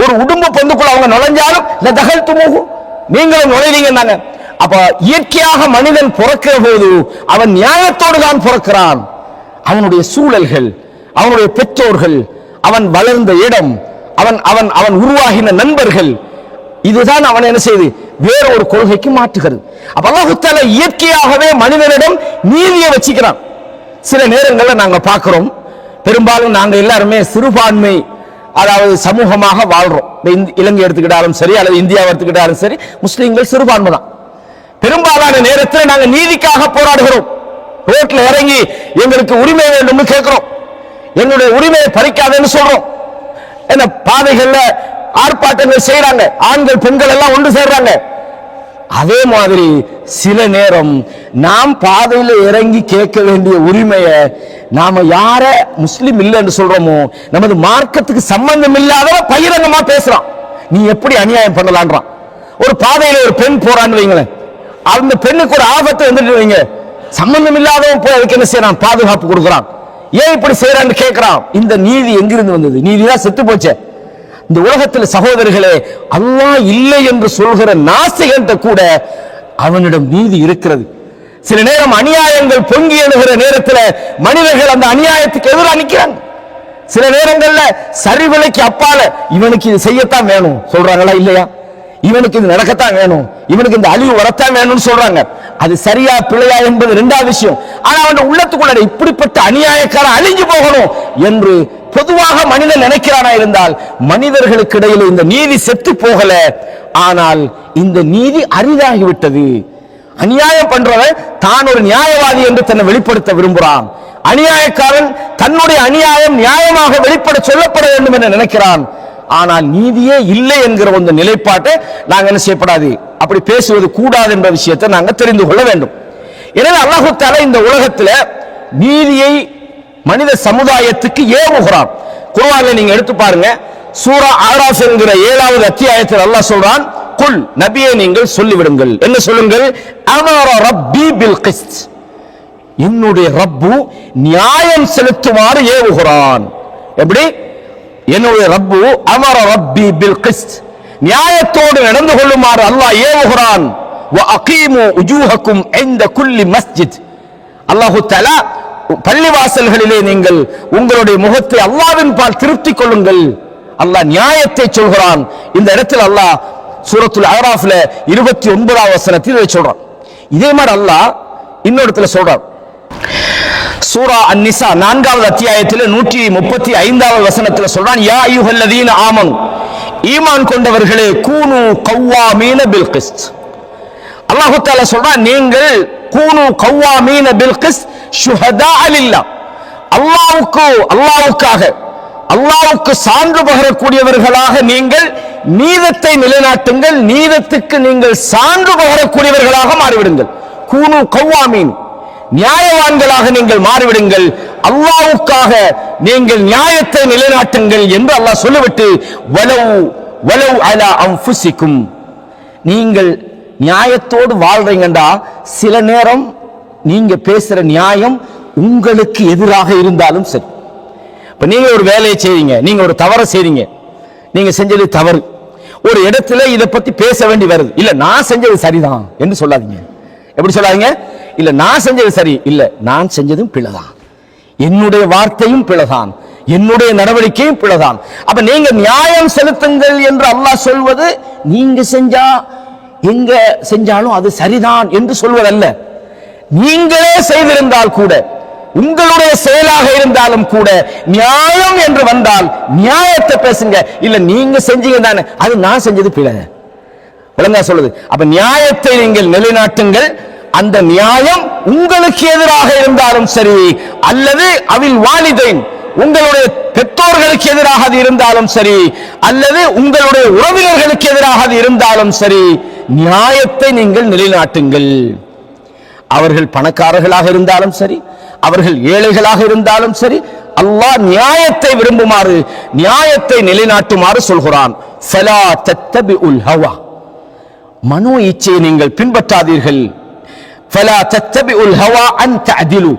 ஒரு உடும்பு பொந்துக்குள்ள அவங்க நுழைஞ்சாலும் லதகல்துமுஹு, நீங்களும் நுழைவீங்கன்னாங்க. அப்ப இயற்கையாக மனிதன் பிறக்கிற போது அவன் நியாயத்தோடு தான் பிறக்கிறான். அவனுடைய சூழல்கள், அவனுடைய பெற்றோர்கள், அவன் வளர்ந்த இடம், அவன் அவன் அவன் உருவாகின நண்பர்கள், இதுதான் அவன் என்ன செய்து வேற ஒரு கொள்கைக்கு மாற்றுகிறது. அப்ப அல்லாஹ் தஆலா இயற்கையாகவே மனிதனிடம் நீதியை வச்சுக்கிறான். சில நேரங்களில் நாங்க பார்க்கிறோம், பெரும்பாலும் நாங்க எல்லாருமே சிறுபான்மை, அதாவது சமூகமாக வாழ்றோம். இலங்கை எடுத்துக்கிட்டாலும் சரி, அல்லது இந்தியாவை எடுத்துக்கிட்டாலும் சரி, முஸ்லீம்கள் சிறுபான்மை தான். பெரும்பாலான நேரத்தில் நாங்க நீதிக்காக போராடுகிறோம். ரோட்ல இறங்கி எங்களுக்கு உரிமை வேண்டும் கேட்கிறோம், என்னுடைய உரிமையை பறிக்காதன்னு சொல்றோம். என்ன பாதைகள்ல ஆர்ப்பாட்டங்கள் செய்யறாங்க, ஆண்கள் பெண்கள் எல்லாம் ஒன்று சேர்றாங்க. அதே மாதிரி சில நேரம் நாம் பாதையில் இறங்கி கேட்க வேண்டிய உரிமையை நாம யார முஸ்லிம் இல்லைன்னு சொல்றோமோ, நமது மார்க்கத்துக்கு சம்பந்தம் இல்லாத பகிரங்கமா பேசுறான். நீ எப்படி அநியாயம் பண்ணலான்றான். ஒரு பாதையில ஒரு பெண் போறான்னு வைங்களேன், அந்த பெண்ணுக்கு ஒரு ஆபத்து வந்துட்டு வைங்க, சம்பந்தம் இல்லாதவன் போய் அதுக்கு என்ன செய்யறான், பாதுகாப்பு கொடுக்குறான். ஏன் இப்படி செய்யறான்னு கேட்கிறான். இந்த நீதி எங்கிருந்து வந்தது? நீதிதான் செத்து போச்சே. இந்த உலகத்தில் சகோதரர்களே, அல்லாஹ் இல்லை என்று சொல்கிற நாஸ்திகன்ட்ட கூட அவனிடம் நீதி இருக்கிறது. சில நேரம் அநியாயங்கள் பொங்கி எழுகிற நேரத்தில் மனிதர்கள் அந்த அநியாயத்துக்கு எதிராக நிற்கிறாங்க. சில நேரங்கள்ல சரிவிலைக்கு அப்பால இவனுக்கு இது செய்யத்தான் வேணும் சொல்றாங்களா இல்லையா, இவனுக்கு இது நடக்கத்தான் வேணும், இவனுக்கு இந்த அழிவு வரத்தான் வேணும்னு சொல்றாங்க. அது சரியா பிழையா என்பது இரண்டாவது விஷயம். ஆனா அவன் உள்ளத்துக்குள்ள இப்படிப்பட்ட அநியாயக்காரன் அழிஞ்சு போகணும் என்று பொதுவாக மனிதன் நினைக்கிறானா இருந்தால் மனிதர்களுக்கு இடையில் இந்த நீதி செத்து போகல, ஆனால் இந்த நீதி அரிதாகிவிட்டது. அநியாயம் பண்றவன் தான் ஒரு நியாயவாதி என்று தன்னை வெளிப்படுத்த விரும்புகிறான். அநியாயக்காரன் தன்னுடைய அநியாயம் நியாயமாக வெளிப்பட சொல்லப்பட வேண்டும் என்று நினைக்கிறான். ஆனால் நீதியே இல்லை என்கிற ஒரு நிலைப்பாட்டை நாங்கள் என்ன செய்யப்படாது, அப்படி பேசுவது கூடாது என்ற விஷயத்தை நாங்கள் தெரிந்து கொள்ள வேண்டும். எனவே அல்லாஹ் தஆலா இந்த உலகத்தில் நீதியை மனித சமுதாயத்துக்கு ஏவுகிறான். குர்ஆன்ல நீங்க எடுத்து பாருங்க, சூரா ஆராஃப் என்கிற 7வது அத்தியாயத்தில் அல்லாஹ் சொல்றான், குல் நபியே நீங்கள் சொல்லிவிடுங்கள். என்ன சொல்லுங்கள்? அமர ரப்பி பில் கிஸ்த், என்னுடைய ரப்பு நியாயம் செலுத்துமாறு ஏவுகிறான். எப்படி? என்னுடைய ரப்பு அமர ரப்பி பில் கிஸ்த், நியாயத்தோடு நடந்து கொள்ளுமாறு அல்லாஹ் ஏவுகிறான். வ அகீமு உஜூஹக்கும் இன்த குல்லி மஸ்ஜித், அல்லாஹ் தஆலா பள்ளிவாசல்களிலே நீங்கள் உங்களுடைய முகத்தை அல்லாஹ்வின் பால் திருப்தி கொள்ளுங்கள். அல்லாஹ் நியாயத்தை சொல்கிறான். இந்த இடத்தில் அல்லாஹ் சூரத்துல் அராஃப்ல 29வது வசனத்தில் சொல்றான். இதே மாதிரி அல்லாஹ் இன்னொரு இடத்துல சொல்றான். சூரா அன்-நிசா 4வது அத்தியாயத்தில் 135வது வசனத்தில் சொல்றான், யா அய்யுஹல்லதீன ஆமனு, ஈமான் கொண்டவர்களே, கூனு கவ்வாமீன பில் கிஸ்த். அல்லாஹ் தஆலா சொல்றான், நீங்கள் கூனு கவ்வாமீன பில் கிஸ்த் ஷுஹதா லில்லாஹ், அல்லாஹ்வுக்கு சான்று பகரக்கூடியவர்களாக நீங்கள் நீதத்தை நிலைநாட்டுங்கள், நீதத்துக்கு நீங்கள் சான்று பகரக்கூடியவர்களாக மாறிவிடுங்கள். கூனு கவ்வாமீன், நியாயவான்களாக நீங்கள் மாறிவிடுங்கள், அல்லாஹ்வுக்காக நீங்கள் நியாயத்தை நிலைநாட்டுங்கள் என்று அல்லாஹ் சொல்லிவிட்டு, வலவ் அலா அன்ஃபுசிக்கும், நீங்கள் நியாயத்தோடு வாழ்றீங்கடா, சில நேரம் நீங்க பேசுற நியாயம் உங்களுக்கு எதிராக இருந்தாலும் சரி. இப்ப நீங்க ஒரு வேலையை செய்றீங்க, நீங்க ஒரு தவறை செய்றீங்க, நீங்க செஞ்சது தவறு, ஒரு இடத்துல இதை பத்தி பேச வேண்டி வருது. இல்ல நான் செஞ்சது சரிதான் என்று சொல்லாதீங்க. எப்படி சொல்லாதீங்க? இல்ல நான் செஞ்சது சரி, இல்ல நான் செஞ்சதும் பிழைதான், என்னுடைய வார்த்தையும் பிழைதான், என்னுடைய நடவடிக்கையும் பிழைதான். அப்ப நீங்க நியாயம் செலுத்துங்கள் என்று அல்லாஹ் சொல்வது, நீங்க செஞ்சா எங்க செஞ்சாலும் அது சரிதான் என்று சொல்வதல்ல. நீங்களே செய்திருந்தால் கூட, உங்களுடைய செயலாக இருந்தாலும் கூட, நியாயம் என்று வந்தால் நியாயத்தை பேசுங்க. இல்ல நீங்க செஞ்சீங்க தானே, அது நான் செஞ்சது பிழை, விளங்கா சொல்லுது. அப்ப நியாயத்தை நீங்கள் நிலைநாட்டுங்கள். அந்த நியாயம் உங்களுக்கு எதிராக இருந்தாலும் சரி, அல்லது அவில் வாலிதைன், உங்களுடைய பெற்றோர்களுக்கு எதிராக அது இருந்தாலும் சரி, அல்லது உங்களுடைய உறவினர்களுக்கு எதிராக அது இருந்தாலும் சரி, நியாயத்தை நீங்கள் நிலைநாட்டுங்கள். அவர்கள் பணக்காரர்களாக இருந்தாலும் சரி, அவர்கள் ஏழைகளாக இருந்தாலும் சரி, அல்லாஹ் நியாயத்தை விரும்புமாறு, நியாயத்தை நிலைநாட்டுமாறு சொல்கிறான். ஃபலா தத்தபிஉல் ஹவா, மனோ இச்சையை நீங்கள் பின்பற்றாதீர்கள். ஃபலா தத்தபிஉல் ஹவா அன் தஅதிலு,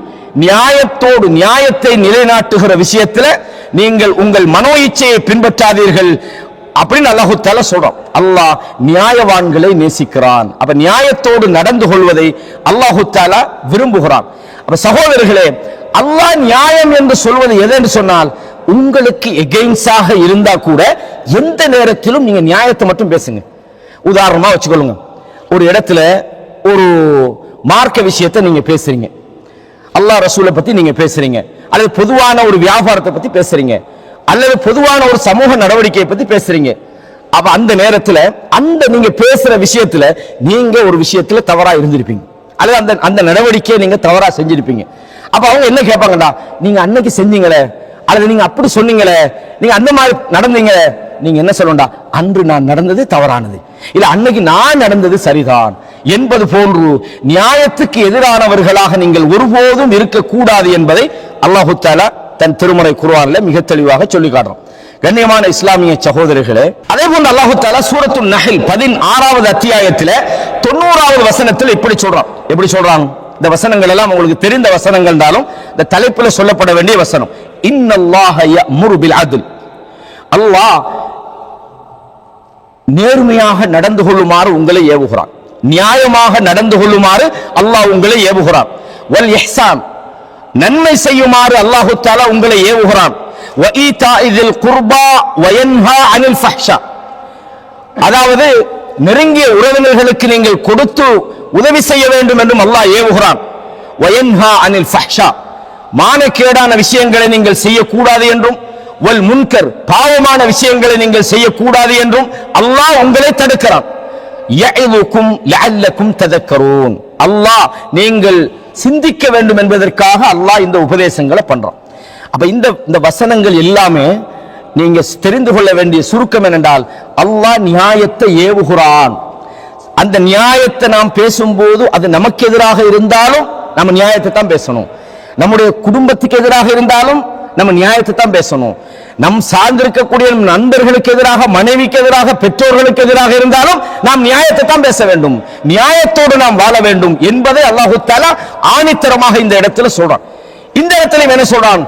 நியாயத்தோடு நியாயத்தை நிலைநாட்டுகிற விஷயத்தில் நீங்கள் உங்கள் மனோ இச்சையை பின்பற்றாதீர்கள் அப்படின்னு அல்லாஹ் தஆலா சொல்றான். அல்லாஹ் நியாயவான்களை நேசிக்கிறான். அப்ப நியாயத்தோடு நடந்து கொள்வதை அல்லாஹ் தஆலா விரும்புகிறான். அப்ப சகோதரர்களே, அல்லாஹ் நியாயம் என்று சொல்வது எது என்று சொன்னால், உங்களுக்கு எகெயின்ஸ்டாக இருந்தா கூட எந்த நேரத்திலும் நீங்க நியாயத்தை மட்டும் பேசுங்க. உதாரணமா வச்சுக்கொள்ளுங்க, ஒரு இடத்துல ஒரு மார்க்க விஷயத்தை நீங்க பேசுறீங்க, அல்லாஹ் ரசூலை பத்தி நீங்க பேசுறீங்க, அல்லது பொதுவான ஒரு வியாபாரத்தை பத்தி பேசுறீங்க, அல்லது பொதுவான ஒரு சமூக நடவடிக்கையை பத்தி பேசுறீங்க. அப்ப அந்த நேரத்துல அந்த நீங்க பேசுற விஷயத்துல நீங்க ஒரு விஷயத்துல தவறா இருந்திருப்பீங்க, அல்லது அந்த அந்த நடவடிக்கையை நீங்க தவறா செஞ்சிருப்பீங்க. அப்ப அவங்க என்ன கேட்பாங்கடா, நீங்க அன்னைக்கு செஞ்சீங்களே, அல்லது நீங்க அப்படி சொன்னீங்களே, நீங்க அந்த மாதிரி நடந்தீங்களே, நீங்க என்ன சொல்லணும்டா, அன்று நான் நடந்தது தவறானது, இல்ல அன்னைக்கு நான் நடந்தது சரிதான் என்பது போன்று நியாயத்துக்கு எதிரானவர்களாக நீங்கள் ஒருபோதும் இருக்கக்கூடாது என்பதை அல்லாஹ் தஆலா தன் திருமறை குர்ஆன்ல மிக தெளிவாக சொல்லி காட்டுறான். கண்ணியமான இஸ்லாமிய சகோதரர்களே, அதே போன்று அல்லாஹ் தஆலா சூரத்துன் நஹ்ல் 16வது அத்தியாயத்தில் 90வது வசனத்தில் இப்படி சொல்றான். எப்படி சொல்றான்? இந்த வசனங்கள் எல்லாம் உங்களுக்கு தெரிந்த வசனங்கள் என்றாலும் இந்த தலைப்பில் சொல்லப்பட வேண்டிய வசனம். இன்னல்லாஹ யஅமுரு பில் அத்ல், அல்லாஹ் நேர்மையாக நடந்து கொள்ளுமாறு உங்களை ஏவுகிறான், நியாயமாக நடந்து கொள்ளுமாறு அல்லாஹ் உங்களை ஏவுகிறான். வல் இஹ்சான், நன்மை செய்யுமாறு அல்லாஹ் தஆலா உங்களை ஏவுகிறான். வ ஈதாஇல் குர்பா வ யன்ஹா அனில் ஃபஹ்ஷா, அதாவது நெருங்கிய உறவினர்களுக்கு நீங்கள் கொடுத்து உதவி செய்ய வேண்டும் என்றும் அல்லாஹ் ஏவுகிறான். வ யன்ஹா அனில் ஃபஹ்ஷா, மானக்கேடான விஷயங்களை நீங்கள் செய்யக்கூடாது என்றும், வல் முன்கர், பாவமான விஷயங்களை நீங்கள் செய்யக்கூடாது என்றும் அல்லாஹ் உங்களை தடுக்கிறான். யஇதுக்கும் லஅல்லக்கும் ததக்கரூன், அல்லாஹ் நீங்கள் சிந்திக்க வேண்டும் என்பதற்காக அல்லாஹ் இந்த உபதேசங்களை பண்றான். அப்ப இந்த வசனங்கள் எல்லாமே நீங்க தெரிந்து கொள்ள வேண்டிய சுருக்கம் என்னென்றால், அல்லாஹ் நியாயத்தை ஏவுகிறான். அந்த நியாயத்தை நாம் பேசும்போது அது நமக்கு எதிராக இருந்தாலும் நம்ம நியாயத்தை தான் பேசணும். நம்முடைய குடும்பத்துக்கு எதிராக இருந்தாலும் நம்ம நியாயத்தை தான் பேசணும். நம் சார்ந்திருக்கக்கூடிய நண்பர்களுக்கு எதிராக, மனைவிக்கு எதிராக, பெற்றோர்களுக்கு எதிராக இருந்தாலும் நாம் நியாயத்தை தான் பேச வேண்டும். நியாயத்தோடு நாம் வாழ வேண்டும் என்பதை அல்லாஹு தஆலா ஆணித்தரமாக இந்த இடத்துல சொல்றான். இந்த இடத்துல என்ன சொல்றான்?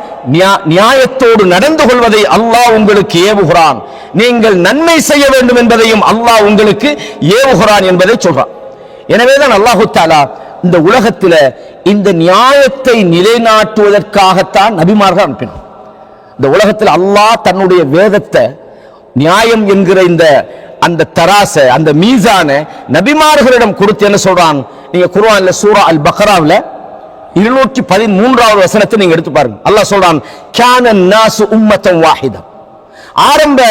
நியாயத்தோடு நடந்து கொள்வதை அல்லாஹ் உங்களுக்கு ஏவுகிறான். நீங்கள் நன்மை செய்ய வேண்டும் என்பதையும் அல்லாஹ் உங்களுக்கு ஏவுகிறான் என்பதை சொல்றான். எனவேதான் அல்லாஹு தஆலா இந்த உலகத்தில் இந்த நியாயத்தை நிலைநாட்டுவதற்காகத்தான் நபிமார்கள் அனுப்பினான். இந்த உலகத்தில் அல்லாஹ் தன்னுடைய வேதத்தை, நியாயம் என்கிற அந்த தராச, அந்த மீசான நபிமார்களிடம் கொடுத்து என்ன சொல்றான்? நீங்க குர்ஆன்ல சூரா அல் பக்ராவில் 213வது வசனத்தை நீங்க எடுத்து பாருங்க. அல்லாஹ் சொல்றான், கான நாசு உம்மத்தன் வாஹிதா. ஆரம்ப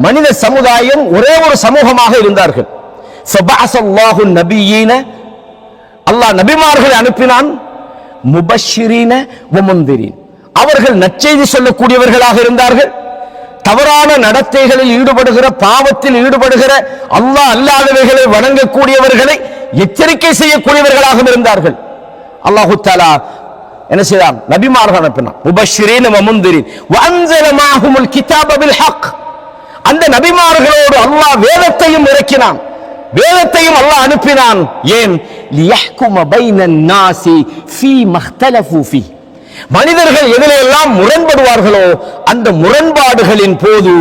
மனித சமுதாயம் ஒரே ஒரு சமூகமாக இருந்தார்கள். ஃபபஅஸல்லாஹு நபியீன, அல்லாஹ் நபிமார்களை அனுப்பினான். முபஷ்ஷிரீன வ முன்திரீன், அவர்கள் நற்செய்தி சொல்லக்கூடியவர்களாக இருந்தார்கள். தவறான நடத்தைகளில் ஈடுபடுகிற, பாவத்தில் ஈடுபடுகிற, அல்லாஹ் அல்லாதவைகளை வணங்கக்கூடியவர்களை எச்சரிக்கை செய்யக்கூடியவர்களாக இருந்தார்கள். அல்லாஹு தஆலா என்ன செய்தான்? நபிமார்கள் அனுப்பினான். முபஷ்ஷிரீன வ முன்திரீன் வ அன்ஸல மாஹுமுல் கிதாப பில் ஹக். அந்த நபிமார்களோடு அல்லாஹ் வேதத்தையும் இறக்கினான், வேதத்தையும் அல்லாஹ் அனுப்பினான். ஏன்? லியஹ்கும பைனன் நாஸி ஃபீ மக்தலஃபு ஃபீ. மனிதர்கள் எதிலெல்லாம் முரண்படுவார்களோ அந்த முரண்பாடுகளின் போது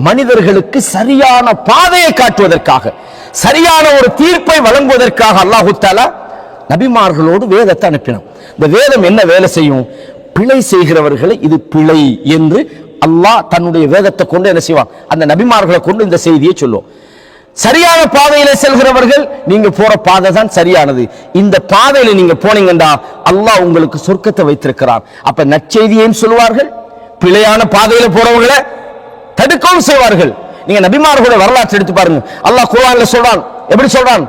மனிதர்களுக்கு சரியான பாதையை காட்டுவதற்காக, சரியான ஒரு தீர்ப்பை வழங்குவதற்காக அல்லாஹு தஆலா நபிமார்களோடு வேதத்தை அனுப்பினான். இந்த வேதம் என்ன வேலை செய்யும்? பிழை செய்கிறவர்களை இது பிழை என்று அல்லாஹ் தன்னுடைய வேதத்தை கொண்டு என்ன செய்வான்? அந்த நபிமார்களை கொண்டு இந்த செய்தியை சொல்லுவோம். சரியான பாதையில செல்கிறவர்கள், நீங்க போற பாதை தான் சரியானது, இந்த பாதையில நீங்க போனீங்கன்னா அல்லாஹ் உங்களுக்கு சொர்க்கத்தை வைத்திருக்கிறான். அப்ப நற்செய்தியையும் சொல்வார்கள், பிழையான பாதையில போறவங்களை தடுக்கவும் செய்வார்கள். நீங்க நபிமார்களுடைய வரலாற்றை எடுத்து பாருங்க. அல்லாஹ் குர்ஆன்ல சொல்றான், எப்படி சொல்றான்?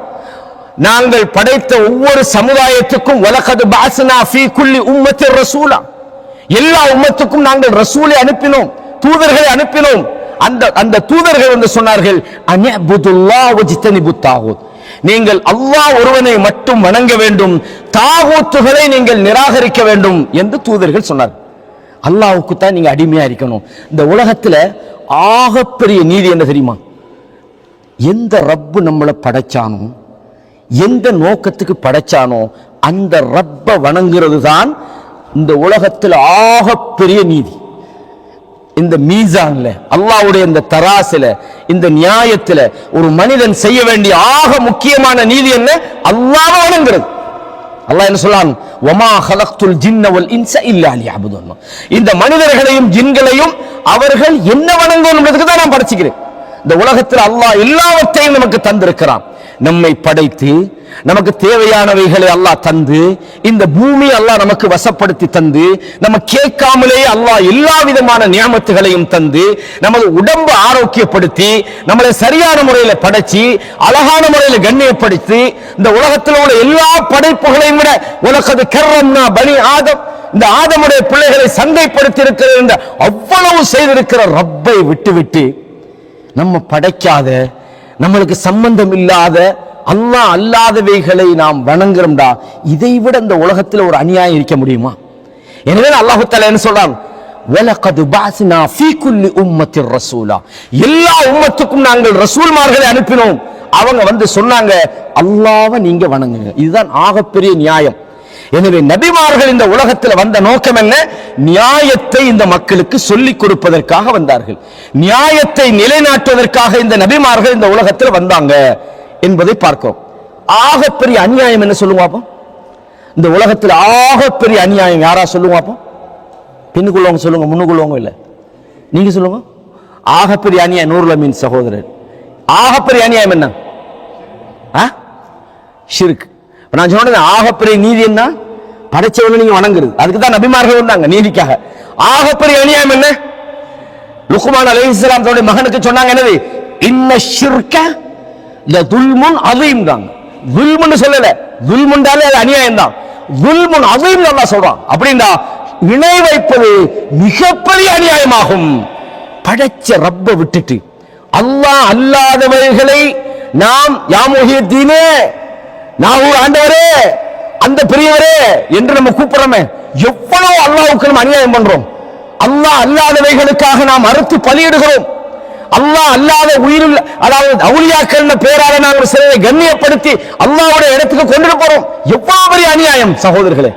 நாங்கள் படைத்த ஒவ்வொரு சமுதாயத்துக்கும் வலகத் பஅஸ்னா ஃபீ குல்லி உம்மத்தின் ரசூலா, எல்லா உம்மத்துக்கும் நாங்கள் ரசூலை அனுப்பினோம், தூதர்களை அனுப்பினோம். அந்த தூதர்கள் வந்து சொன்னார்கள், அன்யபுதுல்லாஹ் வஜ்தனிபுத் தாகூத், நீங்கள் அல்லாஹ் ஒருவனை மட்டும் வணங்க வேண்டும், தாகூத்துகளை நீங்கள் நிராகரிக்க வேண்டும் என்று தூதர்கள் சொன்னார். அல்லாஹ்வுக்கு தான் நீங்க அடிமையா இருக்கணும். இந்த உலகத்துல ஆகப்பெரிய நீதி என்ன தெரியுமா? எந்த ரப்பு நம்மளை படைச்சானோ, எந்த நோக்கத்துக்கு படைச்சானோ அந்த ரப்ப வணங்குறது தான் இந்த உலகத்தில் ஆகப்பெரிய நீதி. இந்த மீசான்ல, அல்லாஹ்வுடைய இந்த தராசில, இந்த நியாயத்துல ஒரு மனிதன் செய்ய வேண்டிய ஆக முக்கியமான நீதி என்ன? அல்லாஹ்வை வணங்குறது. அல்லாஹ் என்ன சொல்றான்? வமா ஹலக்துல் ஜின்ன வல் இன்ஸ இல்லா லியஅபுதுன். இந்த மனிதர்களையும் ஜின்களையும் அவர்கள் என்ன வணங்கணும்ன்றதுக்கு தான் நான் படைச்சிக்கிறேன். இந்த உலகத்தில் அல்லாஹ் எல்லாவற்றையும் நமக்கு தந்திருக்கிறான். நம்மை படைத்து நமக்கு தேவையானவைகளை அல்லாஹ் தந்து, இந்த பூமி அல்லாஹ் நமக்கு வசப்படுத்தி தந்து, நம்ம கேட்காமலே அல்லாஹ் எல்லா விதமான நியாமத்துகளையும் தந்து, நமது உடம்பு ஆரோக்கியப்படுத்தி, நம்மளை சரியான முறையில் படைச்சி, அழகான முறையில் கண்ணியப்படுத்தி, இந்த உலகத்தில் உள்ள எல்லா படைப்புகளையும் விட உலகது கர்ரம்னா பனி ஆதம், இந்த ஆதமுடைய பிள்ளைகளை சங்கைப்படுத்தி இருக்கிற அவ்வளவு செய்திருக்கிற ரப்பை விட்டுவிட்டு நம்ம படைக்காத, நம்மளுக்கு சம்பந்தம் இல்லாத அல்லாஹ் அல்லாதவைகளை நாம் வணங்குறோம்டா, இதை விட இந்த உலகத்தில் ஒரு அநியாயம் இருக்க முடியுமா? எனவே அல்லாஹ் தஆலா என்ன சொல்றான்? வலகத் பஅஸ்னா ஃபீ குல்லி உம்மத்திர் ரசூலா, எல்லா உம்மத்துக்கும் நாங்கள் ரசூல்மார்களை அனுப்பினோம். அவங்க வந்து சொன்னாங்க, அல்லாஹ்வை நீங்க வணங்குங்க. இதுதான் ஆகப்பெரிய நியாயம். எனவே நபிமார்கள் இந்த உலகத்தில் வந்த நோக்கம் என்ன? நியாயத்தை இந்த மக்களுக்கு சொல்லிக் கொடுப்பதற்காக வந்தார்கள். நியாயத்தை நிலைநாட்டுவதற்காக இந்த நபிமார்கள் இந்த உலகத்தில் வந்தாங்க என்பதை பார்க்கிறோம். ஆகப்பெரிய அநியாயம் என்ன சொல்லுங்க அப்போ? இந்த உலகத்தில் ஆகப்பெரிய அநியாயம் யாரா சொல்லுங்க அப்போ? பின்னுக்குள்ளவங்க சொல்லுங்க, முன்னுக்குள்ளவங்க இல்லை, நீங்க சொல்லுங்க. ஆகப்பெரிய அநியாயம் நூறுல மீன் சகோதரர், ஆகப்பெரிய அநியாயம் என்ன? ஷிர்க். நான் சொன்னது ஆகப்பெரிய நீதி என்ன? படைச்சவனை நீங்க வணங்குறது. அதுக்கு தான் நபிமார்கள் வந்தாங்க, நீதிக்காக. ஆகப்பெரிய அநியாயம் என்ன? லுக்மான் அலைஹிஸ்ஸலாம் தன்னுடைய மகனுக்கு சொன்னாங்க, என்னது? இன்ன ஷிர்க லதுல்முன் அதீம் தான். துல்முன்னு சொல்லல, துல்முண்டாலே அது அநியாயம் தான். துல்முன் அதீம் அல்லாஹ் சொல்றான். அப்படின்னா இணை வைப்பது மிகப்பெரிய அநியாயமாகும். படைச்ச ரப்பை விட்டுட்டு அல்லாஹ் அல்லாதவர்களை நாம் யா முஹித்தீனே, நாகூர் ஆண்டவரே, அந்த பெரியவரே என்று நம்ம கூப்பிடுறோமே, எவ்வளவு அல்லாஹ்வுக்கு நம்ம அநியாயம் பண்றோம். அல்லாஹ் அல்லாதவைகளுக்காக நாம் அறுத்து பலியிடுகிறோம். அல்லாஹ் அல்லாத உயிருள்ள, அதாவது அவுலியாக்கள் பேரால நாங்கள் சிலரை கண்ணியப்படுத்தி அல்லாஹ்வுடைய இடத்துக்கு கொண்டு போறோம். எவ்வளவு பெரிய அநியாயம் சகோதரர்களே.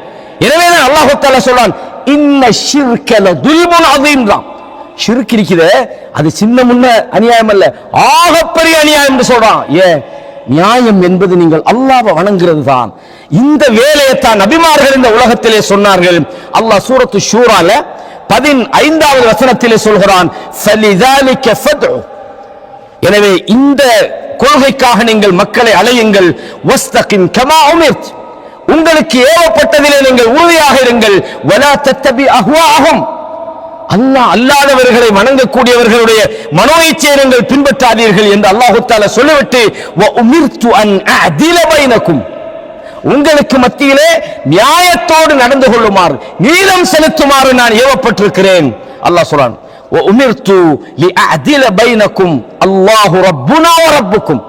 எனவே தான் அல்லாஹ் தஆலா சொல்றான், இன்ன ஷிர்க லதுல்முன் அதீம். ஷிர்க் இருக்கிறது, அது சின்ன முன்ன அநியாயம் அல்ல, ஆகப்பெரிய அநியாயம் என்று சொல்றான். ஏன்? நியாயம் என்பது நீங்கள் அல்லாஹ்வை வணங்குறது தான். இந்த வேலையை தான் நபிமார்கள் இந்த உலகத்திலே சொன்னார்கள். அல்லாஹ் சூரத்து ஷூரால 15வது வசனத்திலே சொல்கிறான், ஃபலிதாலிக ஃபத்உ. எனவே இந்த கொள்கைக்காக நீங்கள் மக்களை அழையுங்கள். வஸ்தகிம் கமா உமிர்த், உங்களுக்கு ஏவப்பட்டதிலே நீங்கள் உறுதியாக இருங்கள். வலா தத்தபி அஹ்வாஅஹும், அல்லாஹ் அல்லாதவர்களை வணங்கக்கூடியவர்களுடைய மனோ இச்சையை நீங்கள் பின்பற்றாதீர்கள் என்று அல்லாஹ் தஆலா சொல்லிவிட்டு, வ உமிர்து அன் அஅதில பைனக்கும், உங்களுக்கு மத்தியிலே நியாயத்தோடு நடந்து கொள்ளுமாறு, நீளம் செலுத்துமாறு நான் ஏவப்பட்டிருக்கிறேன். அல்லாஹ் சொல்றான், வ உமிர்து லிஅஅதில பைனக்கும் அல்லாஹு ரப்புனா வ ரப்புக்கும்,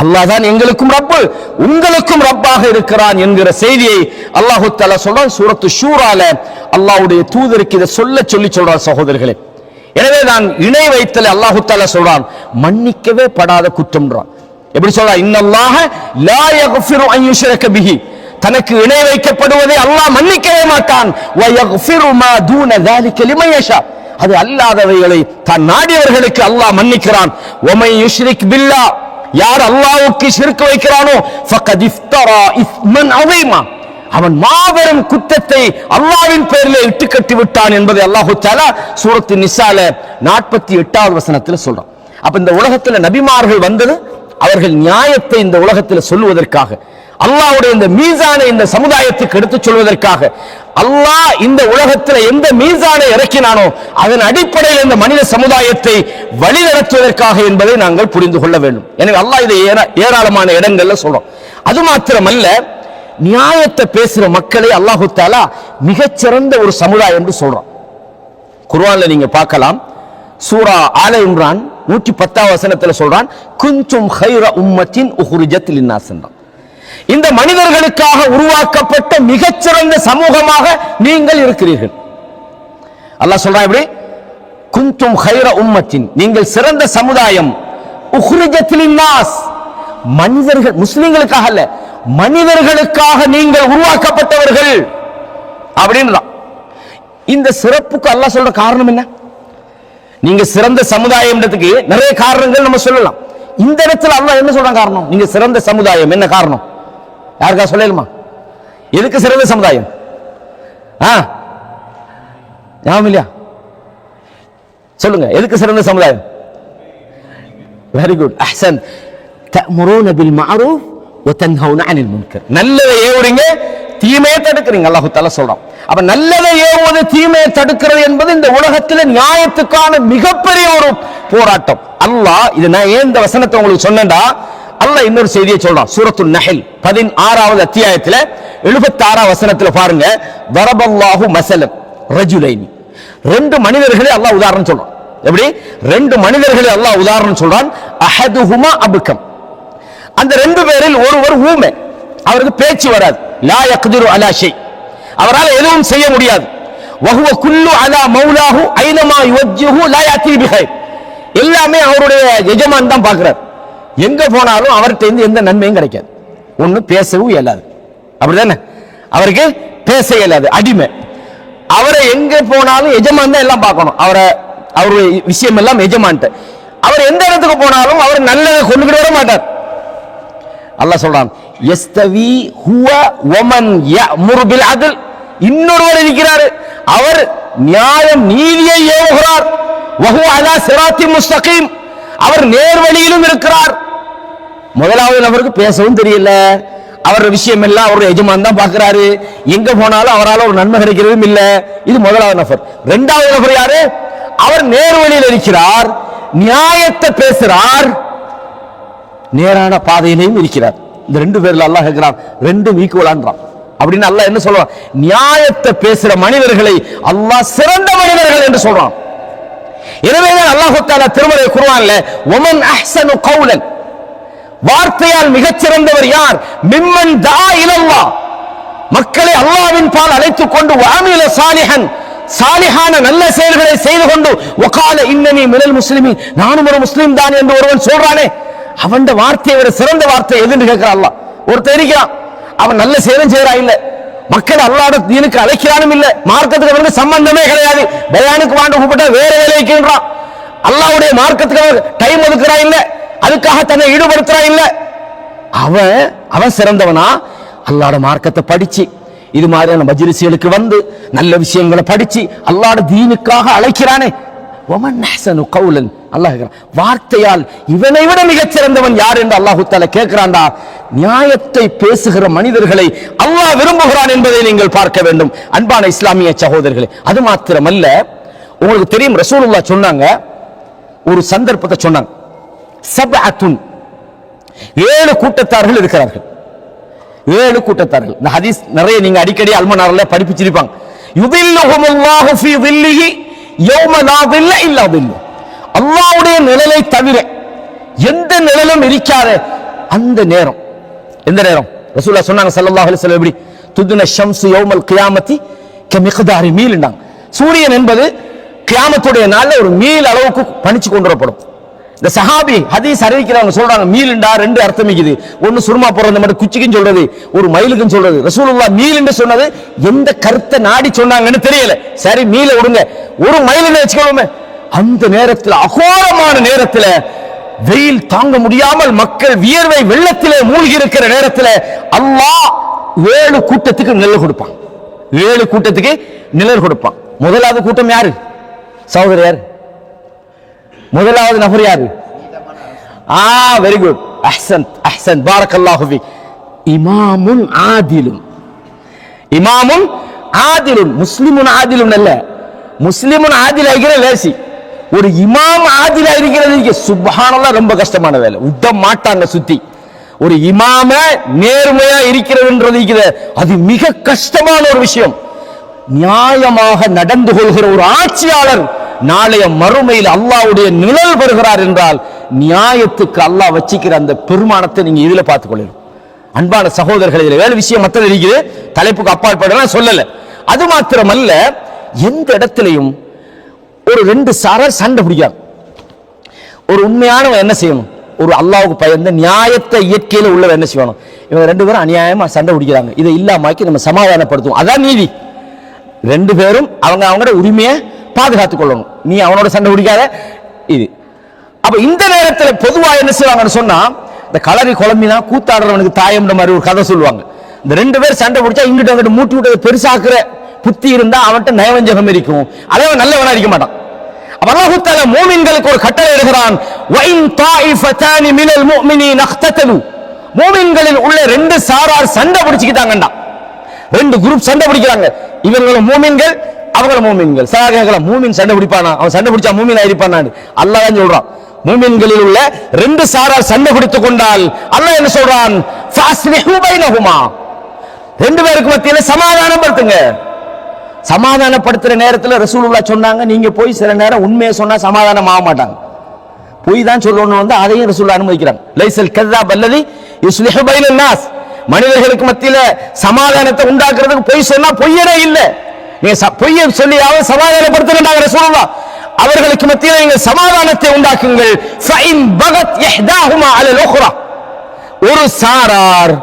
அல்லாஹ் தான் எங்களுக்கும் ரப்பு உங்களுக்கும் ரப்பாக இருக்கிறான் என்கிற செய்தியை அல்லாஹ் தஆலா சொல்றான். சூரத்து ஷூரால அல்லாஹ்வுடைய தூதருக்கு இதை சொல்லி சொல்றான் சகோதரர்களே. எனவே நான் இணை வைத்தல் அல்லாஹ் தஆலா சொல்றான் மன்னிக்கவே படாத குற்றம்ன்றான். எப்படி சொல்றான்? இன்னல்லாஹ லா யக்ஃபிரு அன் யுஷ்ரக பிஹி, தனக்கு இணை வைக்கப்படுவதை அல்லாஹ் மன்னிக்கவே மாட்டான். வ யக்ஃபிரு மா தூன ذلك லிமன் யஷா, அது அல்லாதவைகளை தான் நாடியவர்களுக்கு அல்லாஹ் மன்னிக்கிறான். வ மன் யுஷ்ரிக் பில்லாஹ், யார் அல்லாஹ்வுக்கு ஷிர்க் வைக்கிறானோ ஃபகத் இஃப்தரா இஸ்மன் அதீமா, அவன் மாபெரும் குற்றத்தை அல்லாஹ்வின் பெயரிலே இட்டுக்கட்டி விட்டான் என்பதை அல்லாஹ் தஆலா சூரத்து நிசால 48வது வசனத்தில் சொல்றான். அப்ப இந்த உலகத்தில் நபிமார்கள் வந்தது அவர்கள் நியாயத்தை இந்த உலகத்தில் சொல்லுவதற்காக, அல்லாஹ்வுடைய இந்த மீசானை இந்த சமுதாயத்துக்கு எடுத்துச் சொல்வதற்காக. அல்லாஹ் இந்த உலகத்தில் எந்த மீசானை இறக்கினானோ அதன் அடிப்படையில் இந்த மனித சமுதாயத்தை வழிநடத்துவதற்காக என்பதை நாங்கள் புரிந்து கொள்ள வேண்டும். எனவே அல்லாஹ் இதை ஏராளமான இடங்கள்ல சொல்றோம். அது மாத்திரமல்ல, நியாயத்தை பேசுற மக்களை அல்லாஹ் தஆலா மிகச்சிறந்த ஒரு சமுதாயம் என்று சொல்றான். குர்ஆன்ல நீங்க பார்க்கலாம், சூரா ஆல இம்ரான் 110வது வசனத்தில் சொல்றான், குன்தும் கைர உம்மத்தின் உஹ்ரிஜத் லின்னாஸ் என்றான். இந்த மனிதர்களுக்காக உருவாக்கப்பட்ட மிகச்சிறந்த சமூகமாக நீங்கள் இருக்கிறீர்கள். அல்லாஹ் சொல்றான் எப்படி? குன்தும் கைர உம்மத்தின், நீங்கள் சிறந்த சமுதாயம், உஹ்ரிஜத் லின்னாஸ், மனிதர்கள், முஸ்லிம்களுக்காக அல்ல, மனிதர்களுக்காக நீங்கள் உருவாக்கப்பட்டவர்கள் அப்படின்னு. இந்த சிறப்புக்கு அல்லாஹ் சொல்ற காரணம் என்ன? நீங்க சிறந்த சமுதாயம்ன்றதுக்கு நிறைய காரணங்கள் நம்ம சொல்லலாம். இந்த இடத்துல அல்லாஹ் என்ன சொல்றான் காரணம்? நீங்க சிறந்த சமுதாயம், என்ன காரணம்? யாருக்கா சொல்லலுமா? எதுக்கு சிறந்த சமுதாயம்? ஞாபகம் இல்லையா? சொல்லுங்க, எதுக்கு சிறந்த சமுதாயம்? வெரி குட், அஹ்சன். தஅமுரூன பில் மஅரூஃப் வ தன்ஹவுன அனில் முன்கர், நல்லதை ஏவுறீங்க, தீமையை தடுக்கிறீங்க. அல்லாஹ் தஆலா சொல்றான். அப்ப நல்லதை ஏவுவது தீமையை தடுக்கிறது என்பது இந்த உலகத்தில் நியாயத்துக்கான மிகப்பெரிய ஒரு போராட்டம். அல்லாஹ் இது நான் ஏன் இந்த வசனத்தை உங்களுக்கு சொன்னேன்டா, அல்லாஹ் இன்னொரு செய்தியை சொல்றான். சூரத்துன் நஹல் 16வது அத்தியாயத்தில் 76வது வசனத்தில் பாருங்க, வரபல்லாஹு மஸலன் ரஜுலைனி, ரெண்டு மனிதர்களை அல்லாஹ் உதாரணம் சொல்றான். எப்படி? ரெண்டு மனிதர்களை அல்லாஹ் உதாரணம் சொல்றான். அஹதுஹுமா அப்கம், அந்த ரெண்டு பேரில் ஒருவர் ஊமை, அவருக்கு பேச்சு வராது. லா யக்திரு அலா ஷை, அவரால் எதுவும் செய்ய முடியாது. வஹுவ குல்லு அலா மௌலாஹு ஐனமா யுவஜ்ஜிஹு லா யாதி பிகைர், எல்லாமே அவருடைய எஜமான் தான் பார்க்கிறார். எங்க போனாலும் அவர்கிட்ட இருந்து எந்த நன்மையும் கிடைக்காது. ஒண்ணு பேசவும் இயலாது, அப்படிதானே? அவருக்கு பேச இயலாது, அடிமை. அவரை எங்க போனாலும் எஜமான் தான் எல்லாம் பார்க்கணும். அவருடைய விஷயம் எல்லாம் எஜமான்ட்ட. அவர் எந்த இடத்துக்கு போனாலும் அவர் நல்லதை கொண்டுகிட்டு வர மாட்டார். அல்லாஹ் சொல்றான், யஸ்தவி ஹுவ வமன் யஅமுரு பில் அத்ல், இன்னொருவர் இருக்கிறார், அவர் நியாயம் நீதியை ஏவுகிறார். வஹுவ அலா சிராத்தின் முஸ்தகீம், அவர் நேர்வழியிலும் இருக்கிறார். முதலாவது நபருக்கு பேசவும் தெரியல, அவர் விஷயம் எல்லாம் அவருடைய எஜமான் தான் பார்க்கிறாரு, எங்க போனாலும் அவரால் ஒரு நன்மை கிடைக்கிறதும் இல்ல. இது முதலாவது நபர். இரண்டாவது நபர் யாரு? அவர் நேர்வழியில் இருக்கிறார், நியாயத்தை பேசுறார், நேரான பாதையிலையும் இருக்கிறார். இந்த ரெண்டு பேர்ல அல்லாஹ் கேட்கிறான், ரெண்டும் ஈக்குவலான்றான். அப்படின்னு அல்லாஹ் என்ன சொல்றான்? நியாயத்தை பேசுற மனிதர்களை அல்லாஹ் சிறந்த மனிதர்கள் என்று சொல்றான். எனவேதான் அல்லாஹ் தஆலா திருமறை குர்ஆன்ல வமன் அஹ்ஸனு கௌலன், வார்த்தையால் மிகச்சிறந்தவர் யார்? மிம்மன் தஆ இலல்லாஹ், மக்களை அல்லாஹ்வின் பால் அழைத்துக் கொண்டு வஅமில சாலிஹன், சாலிஹான நல்ல செயல்களை செய்து கொண்டு வகால இன்னனி மினல் முஸ்லிமீன், நானும் ஒரு முஸ்லிம் தான் என்று ஒருவன் சொல்றானே, அவன் வார்த்தையை விட சிறந்த வார்த்தை எதுன்னு கேட்கிறான் அல்லாஹ். ஒருத்தர் இருக்கிறான், அவன் நல்ல செயலும் செய்யறா இல்ல, மக்கள் அல்லாஹ்வுடைய தீனுக்கு அழைக்கிறானும் இல்ல, மார்க்கத்துக்கு அவனுக்கு சம்பந்தமே கிடையாது, பயானுக்கு வாண்டு கூப்பிட்டா வேற வேலைக்குன்றான், அல்லாஹ்வுடைய மார்க்கத்துக்கு டைம் ஒதுக்குறா இல்ல, அதுக்காக தன்னை ஈடுபடுத்துறா இல்ல, அவன் சிறந்தவனா? அல்லாஹ்வுடைய மார்க்கத்தை படிச்சு இது மாதிரியான மஜ்லிஸ்களுக்கு வந்து நல்ல விஷயங்களை படிச்சு அல்லாஹ்வுடைய தீனுக்காக அழைக்கிறானே, வமன் அஹ்ஸனு கௌலன், அல்லாஹ் வார்த்தையால் இவனை விட மிகச் சிறந்தவன் யார் என்று அல்லாஹ் தஆலா கேட்கிறான்டா. நியாயத்தை பேசுகிற மனிதர்களை அல்லாஹ் விரும்புகிறான் என்பதை நீங்கள் பார்க்க வேண்டும் அன்பான இஸ்லாமிய சகோதரர்களே. அது மாத்திரமல்ல, உங்களுக்கு தெரியும் ரசூலுல்லாஹ் சொன்னாங்க, ஒரு சந்தர்ப்பத்தை சொன்னாங்க, சப்அத்துன், 7 கூட்டத்தார்கள் இருக்கிறார்கள். 7 கூட்டத்தார்கள். இந்த ஹதீஸ் நிறைய நீங்க அடிக்கடி அல்மனார்ல படிப்பிச்சிருப்பாங்க. யுதில்லுஹுமுல்லாஹு ஃபீ தில்லிஹி யௌம லா தில்ல இல்லா தில்லு, அல்லாஹ்வுடைய நிழலை தவிர எந்த நிழலும் இருக்காத அந்த நேரம். எந்த நேரம்? ரசூலுல்லாஹ் சொன்னாங்க ஸல்லல்லாஹு அலைஹி வஸல்லம், எப்படி துதுன ஷம்சு யௌமல் கியாமத்தி கமிக்தாரி மீல்ன்றாங்க. சூரியன் என்பது கியாமத்துடைய நாள்ல ஒரு மீல் அளவுக்கு பணிச்சு கொண்டு வரப்படும். இந்த சஹாபி ஹதீஸ் அறிவிக்கிறவங்க சொல்றாங்க, மீல்ண்டா 2 அர்த்தம் இருக்குது. ஒன்னு சுருமா போறது மட்டும் குச்சிக்குன்னு சொல்றது, ஒரு மைலுக்குன்னு சொல்றது. ரசூலுல்லாஹ் மீல் என்று சொன்னது எந்த கருத்தை நாடி சொன்னாங்கன்னு தெரியல. சரி மீலை விடுங்க, ஒரு மைலுன்னு வச்சுக்கோமே. அந்த நேரத்தில், அகோரமான நேரத்தில், வெயில் தாங்க முடியாமல் மக்கள் வியர்வை வெள்ளத்திலே மூழ்கி இருக்கிற நேரத்தில் அல்லாஹ் 7 கூட்டத்துக்கு நிழல் கொடுப்பான். 7 கூட்டத்துக்கு நிழல் கொடுப்பான். முதலாவது கூட்டம் யாரு சகோதரர்? முதலாவது நபர் யாரு? வெரி குட், அஹ்சன் அஹ்சன், பாரக்கல்லாஹு ஃபீக். இமாமுன் ஆதிலுன். இமாமுன் ஆதிலுன், முஸ்லிமுன் ஆதிலுன் அல்ல. முஸ்லிமுன் ஆதில் ஆகிற லேசி, ஒரு இமாம் ஆதிலா இருக்கிறது சுப்ஹானல்லாஹ் ரொம்ப கஷ்டமான வேலை. விட மாட்டாங்க சுத்தி. ஒரு இமாம நேர்மையா இருக்கிறதுன்றது அது மிக கஷ்டமான ஒரு விஷயம். நியாயமாக நடந்து கொள்கிற ஒரு ஆட்சியாளர் நாளைய மறுமையில் அல்லாஹ்வுடைய நிழல் வருகிறார் என்றால் நியாயத்துக்கு அல்லாஹ் வச்சிக்கிற அந்த பெருமானத்தை நீங்க இதுல பார்த்துக் கொள்ளணும். அன்பான சகோதரர்கள், இதுல வேற விஷயம் மற்றது இருக்குது, தலைப்புக்கு அப்பாற்படலாம் சொல்லல. அது மாத்திரமல்ல, எந்த இடத்திலையும் ஒரு 2 சாரார் சண்டை பிடிக்காது. ஒரு உண்மையானவன் என்ன செய்யணும்? ஒரு அல்லாஹ்வுக்கு பயந்த நியாயத்தை இயற்கையில உள்ளவன் என்ன செய்யணும்? இவங்க 2 பேரும் அநியாயமா சண்டை பிடிக்கிறாங்க, இதை இல்லாமக்கி நம்ம சமாதானப்படுத்துவோம், அதான் நீதி. 2 பேரும் அவங்களோட உரிமையை பாதுகாத்துக் கொள்ளணும். நீ அவனோட சண்டை பிடிக்காத இது. அப்ப இந்த நேரத்தில் பொதுவா என்ன செய்வாங்கன்னு சொன்னா, இந்த கலரி குழம்பினா கூத்தாடுறவனுக்கு தாயம்ன்ற மாதிரி ஒரு கதை சொல்லுவாங்க. இந்த 2 பேர் சண்டை பிடிச்சா இங்கிட்ட அங்கிட்ட மூட்டி விட்டு பெருசாக்குற புத்தி இருந்தா அவன்கிட்ட நயவஞ்சகம் இருக்கும், அவன் நல்லவனா இருக்க மாட்டான். அப்ப அல்லாஹ் தஆலா மூமின்களுக்கு ஒரு கட்டளை இடுகிறான், வஇன் தாயிஃபதானி மினல் முஃமினீன இக்ததலு, மூமின்களில் உள்ள 2 சாரார் சண்டை பிடிச்சிட்டாங்கடா. 2 குரூப் சண்டை பிடிக்கிறாங்க, இவங்களும் மூமின்கள் அவங்களும் மூமின்கள். சாகங்கள மூமின் சண்டை பிடிப்பானா? அவன் சண்டை பிடிச்சா மூமின் ஆயிருப்பானா? அல்லாஹ் தான் சொல்றான், மூமின்களில் உள்ள 2 சாரார் சண்டை பிடித்துக் கொண்டால் அல்லாஹ் என்ன சொல்றான்? ஃபஸ்லிஹு பைனஹுமா, 2 பேருக்கு மத்தியில சமாதானப்படுத்துங்க. சமாதானப்படுத்துற நேரத்தில் ரசூலுல்லாஹ் சொன்னாங்க, நீங்க போய் சில நேரம் உண்மையை சொன்னா சமாதானம் ஆக மாட்டாங்க, பொய் தான் சொல்லணும், அதையும் ரசூலுல்லாஹ் அனுமதிக்கிறாங்க. லைஸல் கذاب அல்லதி யுஸ்லிஹு பைனன் நாஸ், மனிதர்களுக்கு மத்தியில சமாதானத்தை உண்டாக்குறதுக்கு பொய் சொன்னா பொய்யரே இல்ல, நீங்க பொய்யை சொல்லியாவது சமாதானப்படுத்துகிறாங்க ரசூலுல்லாஹ். அவர்களுக்கு மத்தியில நீங்கள் சமாதானத்தை உண்டாக்குங்கள். ஃபஇன் பகத் இஹ்தாஹுமா அலல் உக்ரா, ஒரு சாரார்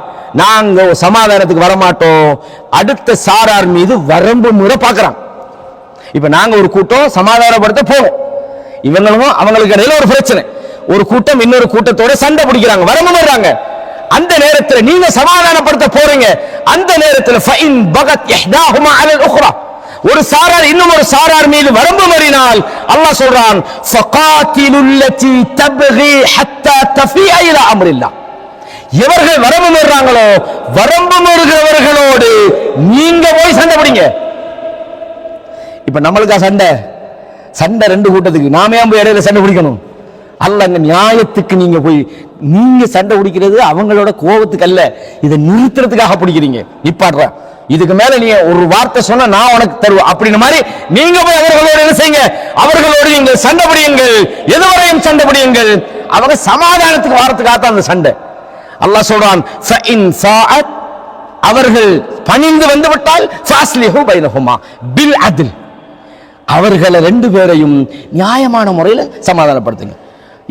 நாங்க சமாதானத்துக்கு வரமாட்டோம், அடுத்த சாரார் மீது வரம்பு முறை பார்க்கறாங்க. இப்ப நாங்க ஒரு கூட்டம் சமாதானப்படுத்த போறோம், இவங்களும் அவங்களுக்கு இடையில ஒரு பிரச்சனை, ஒரு கூட்டம் இன்னொரு கூட்டத்தோட சண்டை பிடிக்கிறாங்க, வரம்பு மீறாங்க. அந்த நேரத்தில் நீங்க சமாதானப்படுத்த போறீங்க, அந்த நேரத்தில் ஃபஇன் பகத் இஹ்தாஹுமா அலல் உக்ரா, ஒரு சாரார் இன்னும் ஒரு சாரார் மீது வரம்பு மீறினால் அல்லாஹ் சொல்றான், ஃபகாத்திலுல் லதி தப்கி ஹத்தா தஃபிஅ இலா அம்ரில்லாஹ், எவர்கள் வரம்பு மீறாங்களோ வரம்பு மீறுகிறவர்களோடு நீங்க போய் சண்டை பிடிங்க. இப்ப நம்மளுக்கா சண்டை 2 கூட்டத்துக்கு, நாம ஏன் போய் இடையில சண்டை பிடிக்கணும்? அல்லாஹ் நியாயத்துக்கு நீங்க போய் நீங்க சண்டை பிடிக்கிறது அவங்களோட கோபத்துக்கு அல்ல, இதை நிறுத்துறதுக்காக பிடிக்கிறீங்க. நிப்பாடுற இதுக்கு மேல நீ ஒரு வார்த்தை சொன்னா நான் உனக்கு தருவேன் அப்படின்னு மாதிரி நீங்க போய் அவர்களோடு என்ன செய்யுங்க, அவர்களோடு நீங்கள் சண்டை பிடியுங்கள், எதுவரையும் சண்டை பிடியுங்கள். அவங்க சமாதானத்துக்கு வாரத்துக்காக அந்த சண்டை. அல்லாஹ் சொல்றான் அவர்கள் பணிந்து வந்து விட்டால் பில் அத்ல், அவர்களை ரெண்டு பேரையும் நியாயமான முறையில் சமாதானப்படுத்துங்க.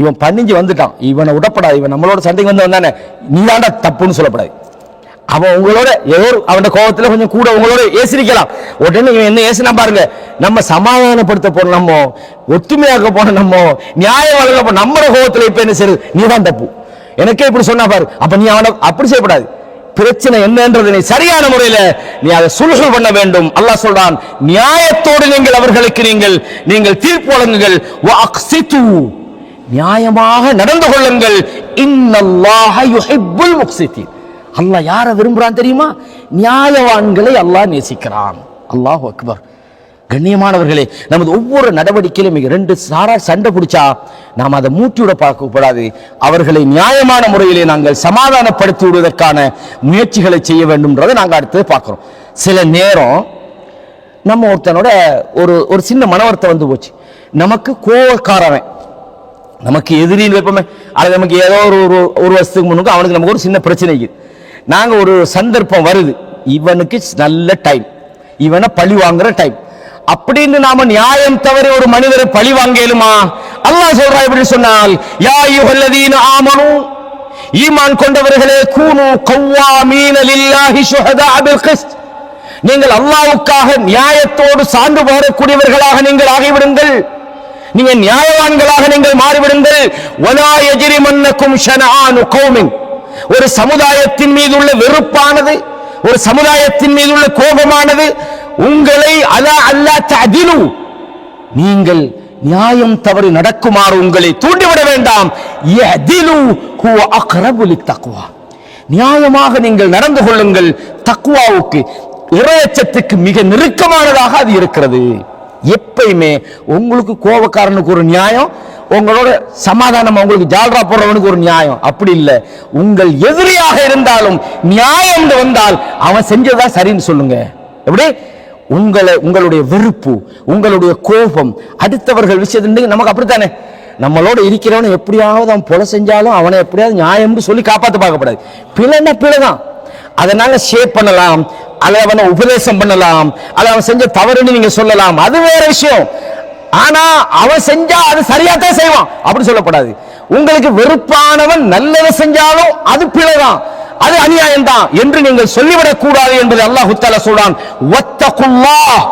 இவன் பணிஞ்சு வந்துட்டான், இவனை விடப்படாது, இவன் நம்மளோட சண்டைக்கு வந்து வந்தானே, நீதாண்டா தப்புன்னு சொல்லப்படாது. அவன் உங்களோட ஏதோ அவன் கோபத்துல கொஞ்சம் கூட உங்களோட ஏசிரிக்கலாம், உடனே இவன் என்ன ஏசினா பாருங்க. நம்ம சமாதானப்படுத்த போன, நம்ம ஒத்துமையாக போன, நம்ம நியாயம் வழங்க நம்ம கோபத்துல இப்ப என்ன செய்யுது, நீதான் தப்பு எனக்கே இப்படி சொன்னா பாரு, அப்ப நீ அவனை அப்படி செய்யப்படாது. பிரச்சனை என்னன்றது சரியான முறையில நீ அதை சுல்ஹு பண்ண வேண்டும். அல்லாஹ் சொல்றான், நியாயத்தோடு நீங்கள் அவர்களுக்கு நீங்கள் தீர்ப்பு வழங்குங்கள், நியாயமாக நடந்து கொள்ளுங்கள். இன்னல்லாஹ யுஹிப்புல் முக்ஸிதீன், அல்லாஹ் யாரை விரும்புறான் தெரியுமா? நியாயவான்களை அல்லாஹ் நேசிக்கிறான். அல்லாஹு அக்பர். கண்ணியமானவர்களே, நமது ஒவ்வொரு நடவடிக்கையிலும் ரெண்டு சாரா சண்டை பிடிச்சா நாம் அதை மூட்டிவிட பார்க்கக்கூடாது. அவர்களை நியாயமான முறையிலே நாங்கள் சமாதானப்படுத்தி விடுவதற்கான முயற்சிகளை செய்ய வேண்டும்ன்றதை நாங்கள் அடுத்தது பார்க்கிறோம். சில நேரம் நம்ம ஒருத்தனோட ஒரு சின்ன மனவர்த்தம் வந்து போச்சு, நமக்கு கோவக்காரவன், நமக்கு எதிரின்னு வைப்போமே, அது நமக்கு ஏதோ ஒரு வருஷத்துக்கு முன்னுக்கு அவனுக்கு நமக்கு ஒரு சின்ன பிரச்சனைக்கு நாங்கள் ஒரு சந்தர்ப்பம் வருது, இவனுக்கு நல்ல டைம், இவனை பழி வாங்குற டைம் அப்படின்னு நாம நியாயம் தவறி ஒரு மனிதரை பழி வாங்கலுமா? அல்லாஹ் சொல்றா எப்படி சொன்னால், யா அய்யுஹல்லதீன ஆமனூ, ஈமான் கொண்டவர்களே, கூனு கவ்வாமீன லில்லாஹி ஷுஹதா பில் கிஸ்த், நீங்கள் அல்லாஹ்வுக்காக நியாயத்தோடு சான்று பகரக்கூடியவர்களாக நீங்கள் ஆகிவிடுங்கள், நீங்கள் நியாயவான்களாக நீங்கள் மாறிவிடுங்கள். வலா யஜ்ரிமன்னக்கும் ஷனஆனு கௌமின், ஒரு சமுதாயத்தின் மீது உள்ள வெறுப்பானது, ஒரு சமுதாயத்தின் மீது உள்ள கோபமானது உங்களை அலா அல்லா தஅதிலு, நீங்கள் நியாயம் தவறி நடக்குமாறு உங்களை தூண்டிவிட வேண்டாம். யஅதிலு ஹுவ அக்ரபு லித்தக்வா, நியாயமாக நீங்கள் நடந்து கொள்ளுங்கள், தக்வாவுக்கு இறையச்சத்துக்கு மிக நெருக்கமானதாக அது இருக்கிறது. எப்பயுமே உங்களுக்கு கோபக்காரனுக்கு ஒரு நியாயம், உங்களோட சமாதானம் உங்களுக்கு ஜால்ரா போடுறவனுக்கு ஒரு நியாயம், அப்படி இல்லை. உங்கள் எதிரியாக இருந்தாலும் நியாயம் வந்தால் அவன் செஞ்சதா சரின்னு சொல்லுங்க. எப்படி உங்களுடைய வெறுப்பு, உங்களுடைய கோபம் அடுத்தவர்கள் விஷயத்து நமக்கு அப்படித்தானே, நம்மளோட இருக்கிறவனை எப்படியாவது அவன் கொலை செஞ்சாலும் அவனை எப்படியாவது நியாயம்னு சொல்லி காப்பாற்ற பார்க்கப்படாது. பிழைன்னா பிழைதான், அதை நாங்க ஷேப் பண்ணலாம், அதை அவனை உபதேசம் பண்ணலாம், அதை அவன் செஞ்ச தவறுன்னு நீங்க சொல்லலாம், அது வேற விஷயம். ஆனா அவன் செஞ்சா அது சரியாத்தான் செய்வான் அப்படி சொல்லப்படாது. உங்களுக்கு வெறுப்பானவன் நல்லதை செஞ்சாலும் அது பிழைதான், அது அநியாயம் தான் என்று நீங்கள் சொல்லிவிடக் கூடாது என்பதை அல்லாஹ் தஆலா சொல்றான். வத்தகுல்லாஹ்,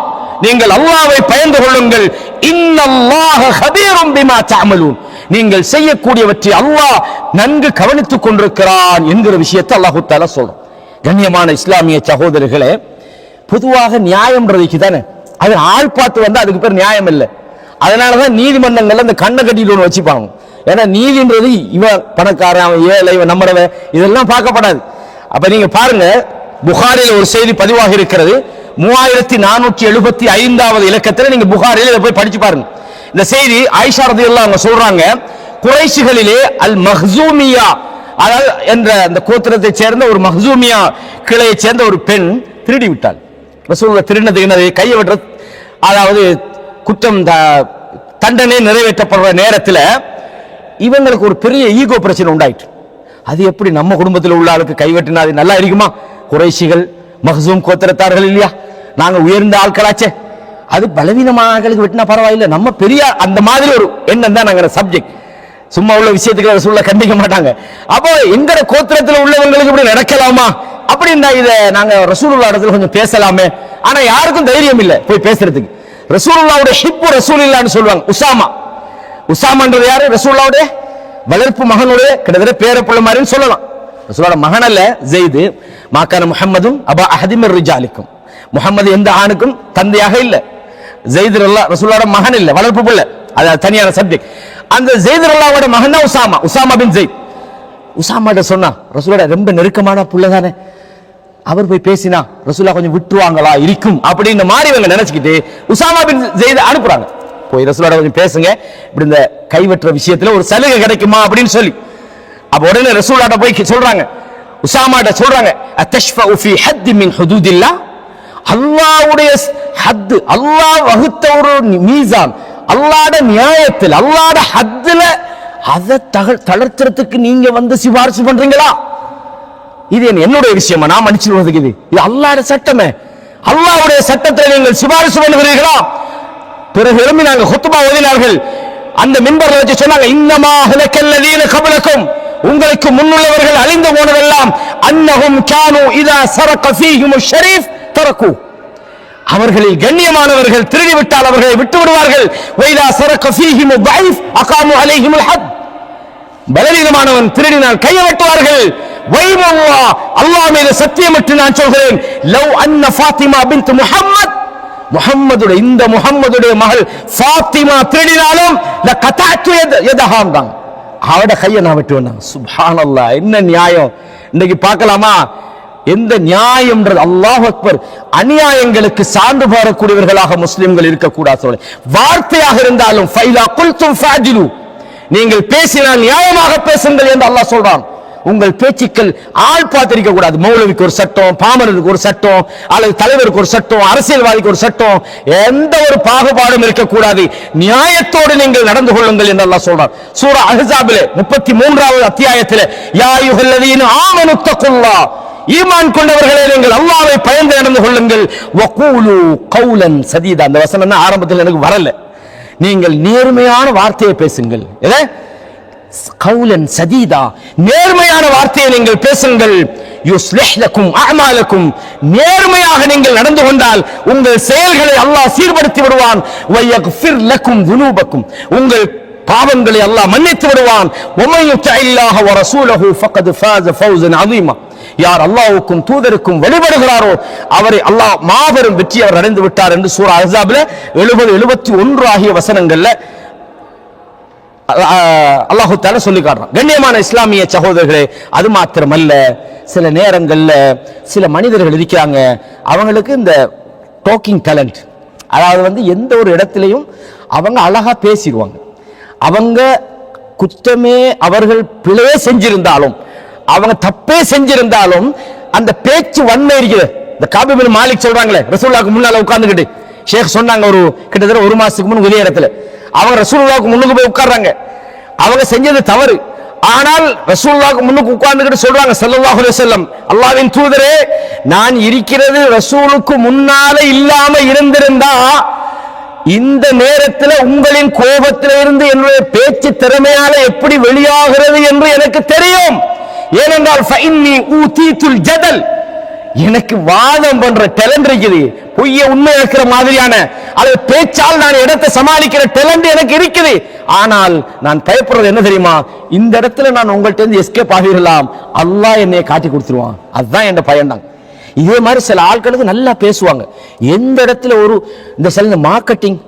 நீங்கள் அல்லாஹ்வை பயந்து கொள்ளுங்கள். இன்னல்லாஹ கபீரும் பிமா தஅமலூன், நீங்கள் செய்யக்கூடியவற்றை அல்லாஹ் நன்கு கவனித்துக் கொண்டிருக்கிறான் என்கிற விஷயத்தை அல்லாஹ் தஆலா சொல்றான். கண்ணியமான இஸ்லாமிய சகோதரர்களே, பொதுவாக நியாயம்ன்றதுக்கு தானே, அது ஆள் பார்த்து வந்து அதுக்கு பேர் நியாயம் இல்லை. அதனாலதான் நீதிமன்றங்கள்ல இந்த கண்ணை கட்டிட்டு ஒன்று வச்சுப்பாங்க. ஏன்னா நீதின்றது இவன் பணக்காரன், அவன் ஏழை, இவன் நம்மளவன், இதெல்லாம் பார்க்கப்படாது. அப்ப நீங்க பாருங்க, புகாரில ஒரு செய்தி பதிவாக இருக்கிறது, 3475வது இலக்கத்தில் நீங்க புகாரில இதை போய் படிச்சு பாருங்க. இந்த செய்தி ஆயிஷா ரலியல்லாஹு அன்ஹா சொல்றாங்க, குறைஷிகளிலே அல் மஹ்சூமியா, அதாவது என்ற அந்த கோத்திரத்தை சேர்ந்த ஒரு மஹ்சூமியா கிளையை சேர்ந்த ஒரு பெண் திருடி விட்டாள். ரசூலுல்லாஹ் திருடினது என்னது, கையை வெட்டுற, அதாவது குற்றம் தண்டனை நிறைவேற்றப்படுற நேரத்தில் இவங்களுக்கு ஒரு பெரிய ஈகோ பிரச்சனை உண்டாயிட்டு. அது எப்படி நம்ம குடும்பத்தில் உள்ள ஆளுக்கு கைவெட்டினா அது நல்லா இருக்குமா? குறைஷிகள் மஹ்சூம் கோத்திரத்தார்கள் இல்லையா, நாங்க உயர்ந்த ஆட்களாச்சே, அது பலவீனமான ஆட்களுக்கு வெட்டினா பரவாயில்லை, நம்ம பெரிய அந்த மாதிரி ஒரு எண்ணம் தான் நாங்க சப்ஜெக்ட். சும்மா உள்ள விஷயத்துக்கு ரசூலுல்லாஹ் கண்டிக்க மாட்டாங்க. அப்போ எங்க கோத்திரத்தில் உள்ளவங்களுக்கு இப்படி நடக்கலாமா அப்படின்னா இதை நாங்க ரசூலுல்லாஹ் இடத்துல கொஞ்சம் பேசலாமே. ஆனா யாருக்கும் தைரியம் இல்லை போய் பேசுறதுக்கு. ரசூலுல்லாஹ்வுடைய ஹிப்பு ரசூலில்லாஹ்னு சொல்லுவாங்க. உசாமான்றது யாரு? ரசூலுல்லாஹ்வுடைய வளர்ப்பு மகனுடைய கிட்டத்தட்ட பேரப்புள்ள மாதிரின்னு சொல்லலாம். ரசூலுல்லாஹ் மகன் அல்ல ஜெயிது. மாக்கான முஹம்மதும் அபா அஹதிமிர் ரிஜாலிக்கும், முஹம்மது எந்த ஆணுக்கும் தந்தையாக இல்லை. ஜெயித் ரசூலுல்லாஹ்வுடைய மகன் இல்லை, வளர்ப்பு பிள்ளை, அது தனியான சப்ஜெக்ட். அந்த ஜெயித் ரலியல்லாஹு மகன் தான் உசாமா பின் ஜெயித். உசாமாட்ட சொன்னா, ரசூலுல்லாஹ் ரொம்ப நெருக்கமான புள்ள தானே, அவர் போய் பேசினா ரசூலுல்லாஹ் கொஞ்சம் விட்டுருவாங்களா இருக்கும் அப்படின்னு மாதிரி இவங்க நினைச்சுக்கிட்டு உசாமா பின் ஜெயித் அனுப்புறாங்க. போய் ரசூலோட கொஞ்சம் பேசுங்க, இப்படி இந்த கைவற்ற விஷயத்துல ஒரு சலுகை கிடைக்குமா அப்படின்னு சொல்லி. அப்ப உடனே ரசூலோட போய் சொல்றாங்க, உசாமாட்ட சொல்றாங்க, அத்தஷ்ஃபஉ ஃபீ ஹத் மின் ஹுதூதில்லாஹ், அல்லாஹ்வுடைய ஹத், அல்லாஹ் வகுத்த ஒரு மீசான், அல்லாஹ்வுடைய நியாயத்தில், அல்லாஹ்வுடைய ஹத்ல அதை தளர்த்துறதுக்கு நீங்க வந்து சிபாரிசு பண்றீங்களா? இது என்னுடைய விஷயமா? நான் மன்னிச்சுடுவதுக்கு இது அல்லாஹ்வுடைய சட்டமே. அல்லாஹ்வுடைய சட்டத்தில் நீங்கள் சிபாரிசு பண்ணுகிறீர்களா? பிறகு எழுப்பினாங்க, குத்பா ஓதினார்கள். அந்த மிம்பர்ல வச்சு சொன்னாங்க, இன்னமா ஹலக்கல்லதீன கப்லக்கும், உங்களுக்கு முன்னுள்ளவர்கள் அழிந்து போனதெல்லாம், அன்னஹும் கானூ இதா சரக ஃபீஹிமுஷ் ஷரீஃப் தரகு, அவர்களில் கண்ணியமானவர்கள் திருடி விட்டால் அவர்களை விட்டு விடுவார்கள். வைதா சரக ஃபீஹிமு ضعيف அகாமு அலைஹிமுல் ஹத், பலவீனமானவன் திருடினால் கையை வெட்டுவார்கள். வைமல்லாஹ், அல்லாஹ் மீது சத்தியமிட்டு நான் சொல்கிறேன், லவ் அன்ன ஃபாத்திமா பின்த் முஹம்மத், முஹம்மதுடைய இந்த முஹம்மதுடைய மகள் ஃபாத்திமா திருடினாலும் லகதஅது யதஹாம் தான், அவட கையை நான் வெட்டுவேன். சுப்ஹானல்லாஹ், என்ன நியாயம்! இன்னைக்கு பார்க்கலாமா எந்த நியாயம்ன்றது? அல்லாஹ் அக்பர். அநியாயங்களுக்கு சான்று பெறக்கூடியவர்களாக முஸ்லிம்கள் இருக்கக்கூடாது. வார்த்தையாக இருந்தாலும் ஃபைலா குல்தும் ஃபாஜிலு, நீங்கள் பேசினால் நியாயமாக பேசுங்கள் என்று அல்லாஹ் சொல்றான். உங்கள் பேச்சுக்கள் ஆள் பார்த்திருக்க கூடாது. மௌலவிக்கு ஒரு சட்டம், பாமரருக்கு ஒரு சட்டம், அல்லது தலைவருக்கு ஒரு சட்டம், அரசியல்வாதிக்கு ஒரு சட்டம், எந்த ஒரு பாகுபாடும் இருக்கக்கூடாது. நியாயத்தோடு நீங்கள் நடந்து கொள்ளுங்கள் என்று அல்லாஹ் சொல்றான். சூரா அஹ்ஸாபிலே 33வது அத்தியாயத்திலே, யா அய்யுஹல்லதீன ஆமனு தக்குல்லாஹ், ஈமான் கொண்டவர்களே நீங்கள் அல்லாஹ்வை பயந்து நடந்து கொள்ளுங்கள். வகூலு கௌலன் சதீதா, அந்த வசனம் ஆரம்பத்தில் எனக்கு வரல. நீங்கள் நேர்மையான வார்த்தையை பேசுங்கள். கௌலன் சதீதா, நேர்மையான வார்த்தையை நீங்கள் பேசுங்கள். யுஸ்லிஹ் லக்கும் அஅமாலக்கும், நேர்மையாக நீங்கள் நடந்து கொண்டால் உங்கள் செயல்களை அல்லாஹ் சீர்படுத்தி விடுவான். வயக்ஃபிர் லக்கும் துனூபக்கும், உங்கள் பாவங்களை அல்லாஹ் மன்னித்து விடுவான். வமன் யுத்திஇல்லாஹ வ ரசூலஹு ஃபக்கத் ஃபாஸ ஃபௌஸன் அதீமா, யார் அல்லாஹ்வுக்கும் தூதருக்கும் வழிபடுகிறாரோ அவரை அல்லாஹ் மாபெரும் வெற்றி அவர் அடைந்து விட்டார் என்று சூரா அஹ்ஸாப்ல 70, 71 ஆகிய வசனங்கள்ல அல்லாஹ் தஆலா சொல்லி காட்டுறான். கண்ணியமான இஸ்லாமிய சகோதரர்களே, அது மாத்திரமல்ல, சில நேரங்கள்ல சில மனிதர்கள் இருக்கிறாங்க, அவங்களுக்கு இந்த டாக்கிங் டேலண்ட், அதாவது எந்த ஒரு இடத்திலையும் அவங்க அழகா பேசிடுவாங்க. அவங்க குற்றமே, அவர்கள் பிழையே செஞ்சிருந்தாலும், அவங்க தப்பே செஞ்சிருந்தாலும், அந்த பேச்சு வன்மை இருக்குது. இந்த காபி பின் மாலிக் சொல்றாங்களே, ரசூலுல்லாஹ்க்கு முன்னால உட்கார்ந்துகிட்டு ஷேக் சொன்னாங்க, ஒரு கிட்டத்தட்ட 1 மாசத்துக்கு முன் வெளிய இடத்துல அவங்க ரசூலுல்லாஹ்க்கு முன்னுக்கு போய் உட்கார்றாங்க. அவங்க செஞ்சது தவறு, ஆனால் ரசூலுல்லாஹ்க்கு முன்னுக்கு உட்கார்ந்துகிட்டு சொல்றாங்க, ஸல்லல்லாஹு அலைஹி வஸல்லம், அல்லாஹ்வின் தூதரே, நான் இருக்கிறது ரசூலுக்கு முன்னால இல்லாம இருந்திருந்தா இந்த நேரத்தில் உங்களின் கோபத்திலிருந்து என்னுடைய பேச்சு திறமையால எப்படி வெளியாகிறது என்று எனக்கு தெரியும். ஏனென்றால் ஃபஇன்னி ஊதீதுல் ஜதல், எனக்கு வாதம் பண்ற டேலண்ட் இருக்குது. பொய்ய உண்மை இருக்கிற மாதிரியான அது பேச்சால் நான் இடத்தை சமாளிக்கிற டேலண்ட் எனக்கு இருக்குது. ஆனால் நான் பயப்படுறது என்ன தெரியுமா? இந்த இடத்துல நான் உங்கள்ட்ட இருந்து எஸ்கேப் ஆகிடலாம், அல்லாஹ் என்னை காட்டி கொடுத்துருவான். அதுதான் என் பயம்தான். இதே மாதிரி சில ஆட்களுக்கு நல்லா பேசுவாங்க. எந்த இடத்துல ஒரு இந்த சில மார்க்கெட்டிங்,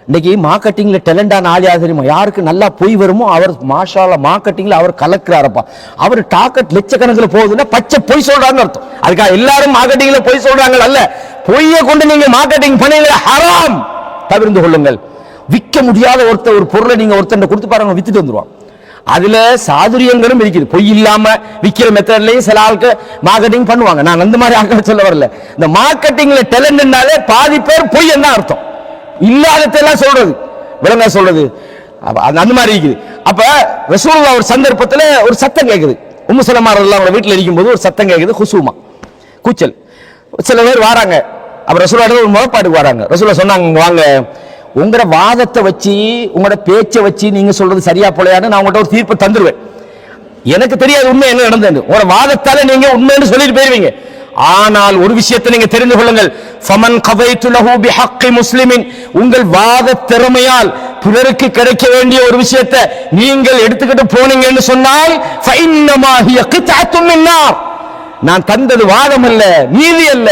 இன்னைக்கு மார்க்கெட்டிங்ல டேலண்டான ஆள் யார் தெரியுமா? யாருக்கு நல்லா பொய் வருமோ அவர் மாஷா அல்லாஹ் மார்க்கெட்டிங்ல அவர் கலக்குறாரப்பா. அவர் டார்கெட் லட்சக்கணக்கில் போகுதுன்னா பச்சை பொய் சொல்றாங்கன்னு அர்த்தம். அதுக்காக எல்லாரும் மார்க்கெட்டிங்ல பொய் சொல்றாங்க அல்ல, பொய்யை கொண்டு நீங்க மார்க்கெட்டிங் பண்ணீங்க ஹராம், தவிர்த்து கொள்ளுங்கள். விற்க முடியாத ஒரு பொருளை நீங்க ஒருத்தன் கொடுத்து பாருங்க, வித்துட்டு வந்துருவான். அதுல சாதுரியங்களும் இருக்குது. பொய் இல்லாம விற்கிற மெத்தட்லயும் சில ஆளுக்கு மார்க்கெட்டிங் பண்ணுவாங்க. நான் அந்த மாதிரி ஆட்கள் சொல்ல வரல. இந்த மார்க்கெட்டிங்ல டேலண்ட்னாலே பாதி பேர் பொய் என்ன அர்த்தம், இல்லாததெல்லாம் சொல்றது, விளங்க சொல்றது, அந்த மாதிரி இருக்குது. அப்ப ரசூலுல்லாஹ் ஒரு சந்தர்ப்பத்துல ஒரு சத்தம் கேக்குது. உம்மு சலமா ரலியல்லாஹு அன்ஹா வீட்டுல இருக்கும்போது ஒரு சத்தம் கேக்குது, குசூமா, கூச்சல். சில பேர் வராங்க, அப்ப ரசூலுல்லாஹ் ஒரு முறைப்பாட்டுக்கு வராங்க. ரசூலுல்லாஹ் சொன்னாங்க, வாங்க, உங்களோட வாதத்தை வச்சு உங்களோட பேச்சை வச்சு நீங்க சொல்றது சரியா போலையான்னு நான் உங்கள்கிட்ட ஒரு தீர்ப்பு தந்துருவேன். எனக்கு தெரியாது உண்மை என்ன நடந்தது, உங்களோட வாதத்தால நீங்க உண்மைன்னு சொல்லிட்டு போயிருவீங்க. ஆனால் ஒரு விஷயத்தை நீங்க தெரிந்து கொள்ளுங்கள், ஃபமன் கதைத்து லஹு பிஹக்கி முஸ்லிமின், உங்கள் வாத திறமையால் பிறருக்கு கிடைக்க வேண்டிய ஒரு விஷயத்தை நீங்கள் எடுத்துக்கிட்டு போனீங்கன்னு சொன்னால் ஃபஇன்னமா ஹிய கித்அத்தும் மின் நார், நான் தந்தது வாதம் அல்ல, நீதி அல்ல,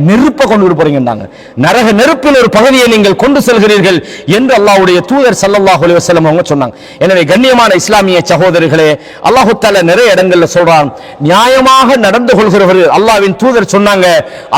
நெருப்பை கொண்டு போறீங்கன்னாங்க. நரக நெருப்பில் ஒரு பகுதியை நீங்கள் கொண்டு செல்கிறீர்கள் என்று அல்லாஹ்வுடைய தூதர் ஸல்லல்லாஹு அலைஹி வஸல்லம் அவங்க சொன்னாங்க. எனவே கண்ணியமான இஸ்லாமிய சகோதரர்களே, அல்லாஹ் தஆலா நிறைய இடங்கள்ல சொல்றான், நியாயமாக நடந்து கொள்கிறவர்கள் அல்லாஹ்வின் தூதர் சொன்னாங்க,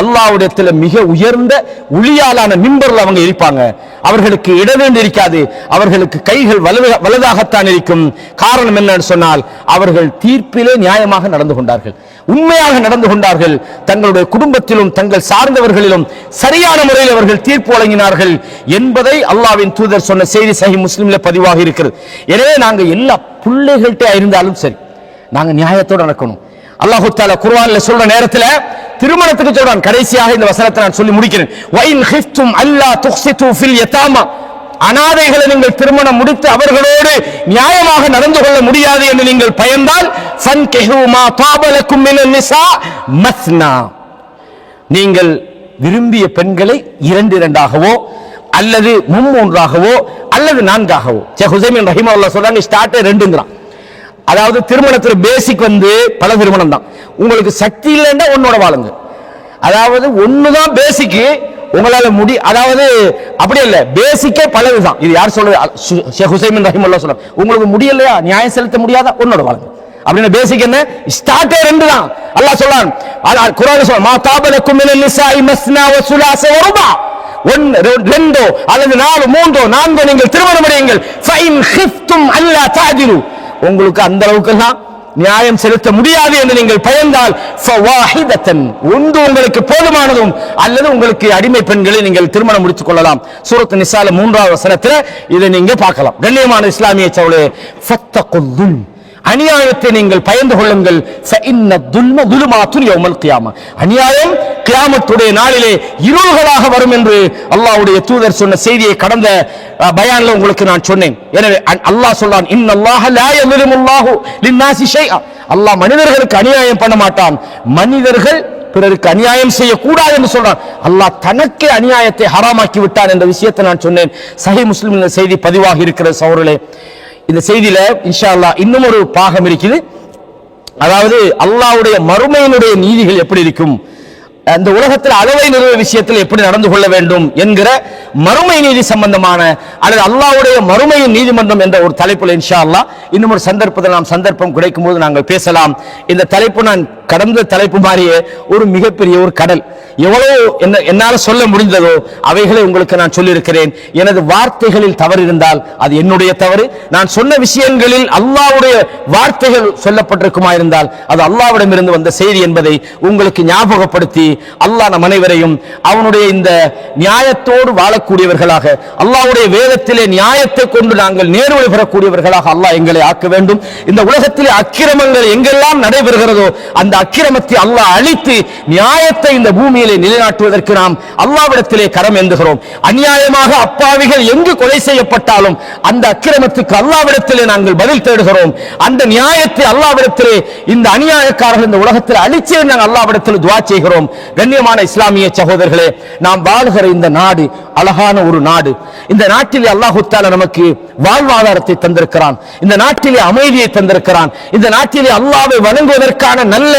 அல்லாஹ்விடத்தில் மிக உயர்ந்த ஒளியாலான மிம்பர்ல அவங்க இருப்பாங்க. அவர்களுக்கு இடவேண்டு இருக்காது, அவர்களுக்கு கைகள் வலதாகத்தான் இருக்கும். காரணம் என்னன்னு சொன்னால், அவர்கள் தீர்ப்பிலே நியாயமாக நடந்து கொண்டார்கள், உண்மையாக நடந்து கொண்டார்கள். தங்களுடைய குடும்பத்திலும் தங்கள் சார்ந்தவர்களிலும் சரியான முறையில் அவர்கள் தீர்ப்பு வழங்கினார்கள் என்பதை அல்லாஹ்வின் தூதர் சொன்ன செய்தி சஹீஹ் முஸ்லிம்ல பதிவாக இருக்கிறது. எனவே நாங்க எல்லா பிள்ளைகள்கிட்ட இருந்தாலும் சரி, நாங்க நியாயத்தோடு நடக்கணும். அல்லாஹ் தஆலா குர்ஆன்ல சொல்ற நேரத்துல திருமணத்துக்கு சொல்றான். கடைசியாக இந்த வசனத்தை நான் சொல்லி முடிக்கிறேன். வஇன் கிஃப்தும் அல்லா துக்ஸிது ஃபில் யதாமா, அனாதைகளை நீங்கள் திருமணம் முடித்து அவர்களோடு நியாயமாக நடந்து கொள்ள முடியாது என்று நீங்கள் பயந்தால், ஃபன்கிஹு மா தாப லக்கும் மினன் நிஸா மஸ்னா, நீங்கள் விரும்பிய பெண்களை இரண்டாகவோ அல்லது மும்மூன்றாகவோ அல்லது நான்காகவோ. ஷேக் ஹுசைமின் ரஹிமஹுல்லாஹ் சொல்றாங்க, ஸ்டார்ட் 2ங்கறான். அதாவது திருமணத்துல பேசிக் பல திருமணம் தான். உங்களுக்கு சக்தி இல்லைன்னா ஒன்னோட வாழுங்க. அதாவது ஒண்ணுதான் பேசிக், உங்களால அதாவது அப்படி இல்ல, பேசிக்கே பலதுதான். இது யார் சொல்றது? ஷேக் ஹுசைமின் ரஹிமஹுல்லாஹ் சொல்றாங்க, உங்களுக்கு முடியலையா, நியாயம் செலுத்த முடியாதா, ஒன்னோட வாழுங்க. அப்படின்னா பேசிக் என்ன? ஸ்டார்ட் 2 தான். அல்லாஹ் சொல்றான், குர்ஆன்ல சொல்றான், மா தாபலக்கும் மினன் நிஸாஇ மஸ்னா வ சுலாஸ வ ருபா, 1 2 அல்லது 4 3 4 நீங்கள் திருமணம் அடையுங்கள். ஃபைன் கிஃப்தும் அல்லா தஅதிலு, உங்களுக்கு அந்த அளவுக்கு எல்லாம் நியாயம் செலுத்த முடியாது என்று நீங்கள் பயந்தால், ஃபவாஹிதத்தன், ஒன்று உங்களுக்கு போதுமானதும், அல்லது உங்களுக்கு அடிமை பெண்களை நீங்கள் திருமணம் முடித்துக் கொள்ளலாம். சூரத் நிசால 3வது வசனத்துல இதை நீங்க பார்க்கலாம். கண்ணியமான இஸ்லாமிய சகோதரர்களே, ஃபத்தகுல், அநியாயத்தை நீங்கள் பயந்து கொள்ளுங்கள். அநியாயம் கியாமத்துடைய நாளிலே இருள்களாக வரும் என்று அல்லாஹ்வுடைய தூதர் சொன்ன செய்தியை கடந்த பயான்ல உங்களுக்கு நான் சொன்னேன். எனவே அல்லாஹ் சொல்றான், இன்னல்லாஹ லா யظلمுல்லாஹு லின்னாஸி ஷைஆ, அல்லாஹ் மனிதர்களுக்கு அநியாயம் பண்ண மாட்டான், மனிதர்கள் பிறருக்கு அநியாயம் செய்யக்கூடாது என்று சொல்றான். அல்லாஹ் தனக்கே அநியாயத்தை ஹராமாக்கி விட்டான் என்ற விஷயத்தை நான் சொன்னேன். சஹீஹ் முஸ்லிமில் செய்தி பதிவாக இருக்கிறது சகோதரர்களே. இந்த செய்தியில இன்ஷா அல்லாஹ் இன்னும் ஒரு பாகம் இருக்குது. அதாவது அல்லாஹ்வுடைய மறுமையினுடைய நீதிகள் எப்படி இருக்கும், அந்த உலகத்தில் அளவை நிறுவ விஷயத்தில் எப்படி நடந்து கொள்ள வேண்டும் என்கிற மறுமை நீதி சம்பந்தமான அல்லது அல்லாஹ்வுடைய மறுமையின் நீதிமன்றம் என்ற ஒரு தலைப்பில் இன்ஷா அல்லாஹ் இன்னும் ஒரு சந்தர்ப்பத்தில் நாம் சந்தர்ப்பம் கிடைக்கும் போது நாங்கள் பேசலாம். இந்த தலைப்பு நான் கடந்த தலைப்பு மாதிரியே ஒரு மிகப்பெரிய ஒரு கடல். எவ்வளவு என்னால் சொல்ல முடிந்ததோ அவைகளை உங்களுக்கு நான் சொல்லியிருக்கிறேன். எனது வார்த்தைகளில் தவறு இருந்தால் அது என்னுடைய தவறு. நான் சொன்ன விஷயங்களில் அல்லாஹ்வுடைய வார்த்தைகள் சொல்லப்பட்டிருக்குமா இருந்தால் அது அல்லாஹ்விடமிருந்து வந்த செய்தி என்பதை உங்களுக்கு ஞாபகப்படுத்தி, அல்லாஹ் நம் அனைவரையும் அவனுடைய இந்த நியாயத்தோடு வாழக்கூடியவர்களாக, அல்லாஹ்வுடைய வேதத்திலே நியாயத்தை கொண்டு நாங்கள் நேர்வழி பெறக்கூடியவர்களாக அல்லாஹ் எங்களை ஆக்க வேண்டும். இந்த உலகத்திலே அக்கிரமங்கள் எங்கெல்லாம் நடைபெறுகிறதோ அந்த அக்கிரமத்தை அல்லாஹ் அழித்து நியாயத்தை இந்த பூமியிலே நிலைநாட்டுவதற்கு நாம் அல்லாஹ்விடத்திலே கரம் ஏந்துகிறோம். அநியாயமாக அப்பாவிகள் எங்கு கொலை செய்யப்பட்டாலும் அந்த அக்கிரமத்துக்கு அல்லாஹ்விடத்திலே நாங்கள் பதில் தேடுகிறோம். அந்த நியாயத்தை அல்லாஹ்விடத்திலே இந்த அநியாயக்காரர்கள் இந்த உலகத்தில் அழிச்சே நாங்கள் அல்லாஹ்விடத்தில் துஆ செய்கிறோம். கண்ணியமான இஸ்லாமிய சகோதரர்களே, நாம் வாழ்கிற இந்த நாடு அழகான ஒரு நாடு. இந்த நாட்டிலே அல்லாஹ் தஆலா நமக்கு வாழ்வாதாரத்தை தந்திருக்கிறான். இந்த நாட்டிலே அமைதியை தந்திருக்கிறான். இந்த நாட்டிலே அல்லாஹ்வை வணங்குவதற்கான நல்ல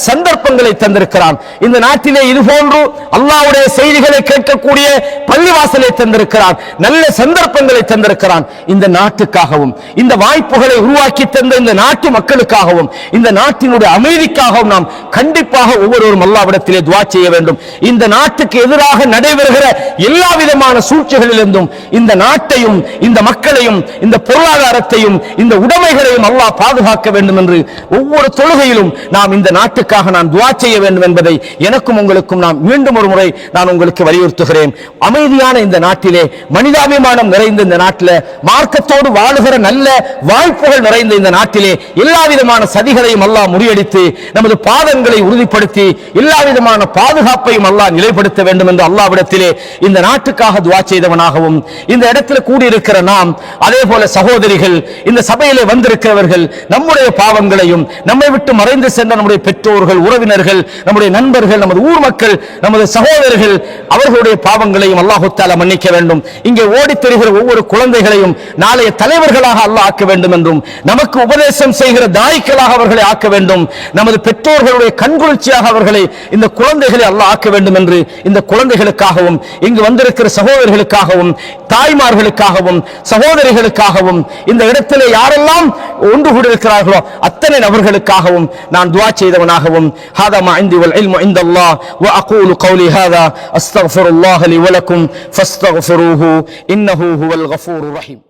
சந்தர்ப்பங்களை தந்திருக்கிறான். இந்த நாட்டிலே இது போன்று அல்லாஹ்வுடைய செய்திகளை கேட்கக்கூடிய பள்ளிவாசலை தந்திருக்கிறான். நல்ல சந்தர்ப்பங்களை தந்திருக்கிறான். இந்த நாட்டுக்காகவும் இந்த வாய்ப்புகளை உருவாக்கி தந்த இந்த நாட்டு மக்களுக்காகவும் இந்த நாட்டினுடைய அமைதிக்காகவும் நாம் கண்டிப்பாக ஒவ்வொருவரும் அல்லாஹ்விடத்திலே துஆ செய்ய வேண்டும். இந்த நாட்டுக்கு எதிராக நடைபெறுகிற எல்லா விதமான சூழ்ச்சிகளிலிருந்தும் இந்த நாட்டையும் இந்த மக்களையும் இந்த பொருளாதாரத்தையும் இந்த உடைமைகளையும் அல்லாஹ் பாதுகாக்க வேண்டும் என்று ஒவ்வொரு தொழுகையிலும் நாம் இந்த நாட்டுக்காக நான் துஆ செய்ய வேண்டும் என்பதை எனக்கும் உங்களுக்கும் நான் மீண்டும் ஒரு முறை நான் உங்களுக்கு வலியுறுத்துகிறேன். அமைதியான இந்த நாட்டிலே, மனிதாபிமானம் நிறைந்த இந்த நாட்டிலே, மார்க்கத்தோடு வாழுகிற நல்ல வாய்ப்புகள் நிறைந்த இந்த நாட்டிலே எல்லா விதமான சதிகளையும் அல்லாஹ் முறியடித்து நமது பாதங்களை உறுதிப்படுத்தி எல்லா விதமான பாதுகாப்பையும் அல்லாஹ் நிலைப்படுத்த வேண்டும் என்று அல்லாஹ்விடத்திலே இந்த நாட்டுக்காக துஆ செய்தவனாகவும், இந்த இடத்தில் கூடியிருக்கிற நாம், அதே போல சகோதரிகள், இந்த சபையிலே வந்திருக்கிறவர்கள் நம்முடைய பாவங்களையும் நம்மை விட்டு மறைந்து சென்ற நம்முடைய பெற்றோர்கள், உறவினர்கள், நம்முடைய நண்பர்கள், நமது ஊர் மக்கள், நமது சகோதரர்கள், அவர்களுடைய பாவங்களையும் அல்லாஹ் தஆலா மன்னிக்க வேண்டும். இங்கே ஓடித் திரிகிற ஒவ்வொரு குழந்தைகளையும் நாளைய தலைவர்களாக அல்லாஹ் ஆக்க வேண்டும் என்றும், நமக்கு உபதேசம் செய்கிற தாய்க்களாக அவர்களை ஆக்க வேண்டும், நமது பெற்றோர்களுடைய கண்குளிர்ச்சியாக அவர்களை, இந்த குழந்தைகளை அல்லாஹ் ஆக்க வேண்டும் என்று இந்த குழந்தைகளுக்காகவும் இங்கு வந்திருக்கிற சகோதரர்களுக்காகவும் தாய்மார்களுக்காகவும் சகோதரிகளுக்காகவும் இந்த இடத்திலே யாரெல்லாம் ஒன்று கூடியிருக்கிறார்களோ அத்தனை நபர்களுக்காகவும் நான் துஆ செய்தவனாகவும் ஹாதா மா இன்தி வல் இல்மு இன்தல்லாஹ் வ அகூலு கௌலி ஹாதா அஸ்தக்ஃபிருல்லாஹ லி வ லக்கும் ஃபஸ்தக்ஃபிரூஹு இன்னஹு ஹுவல் கஃபூருர் ரஹீம்.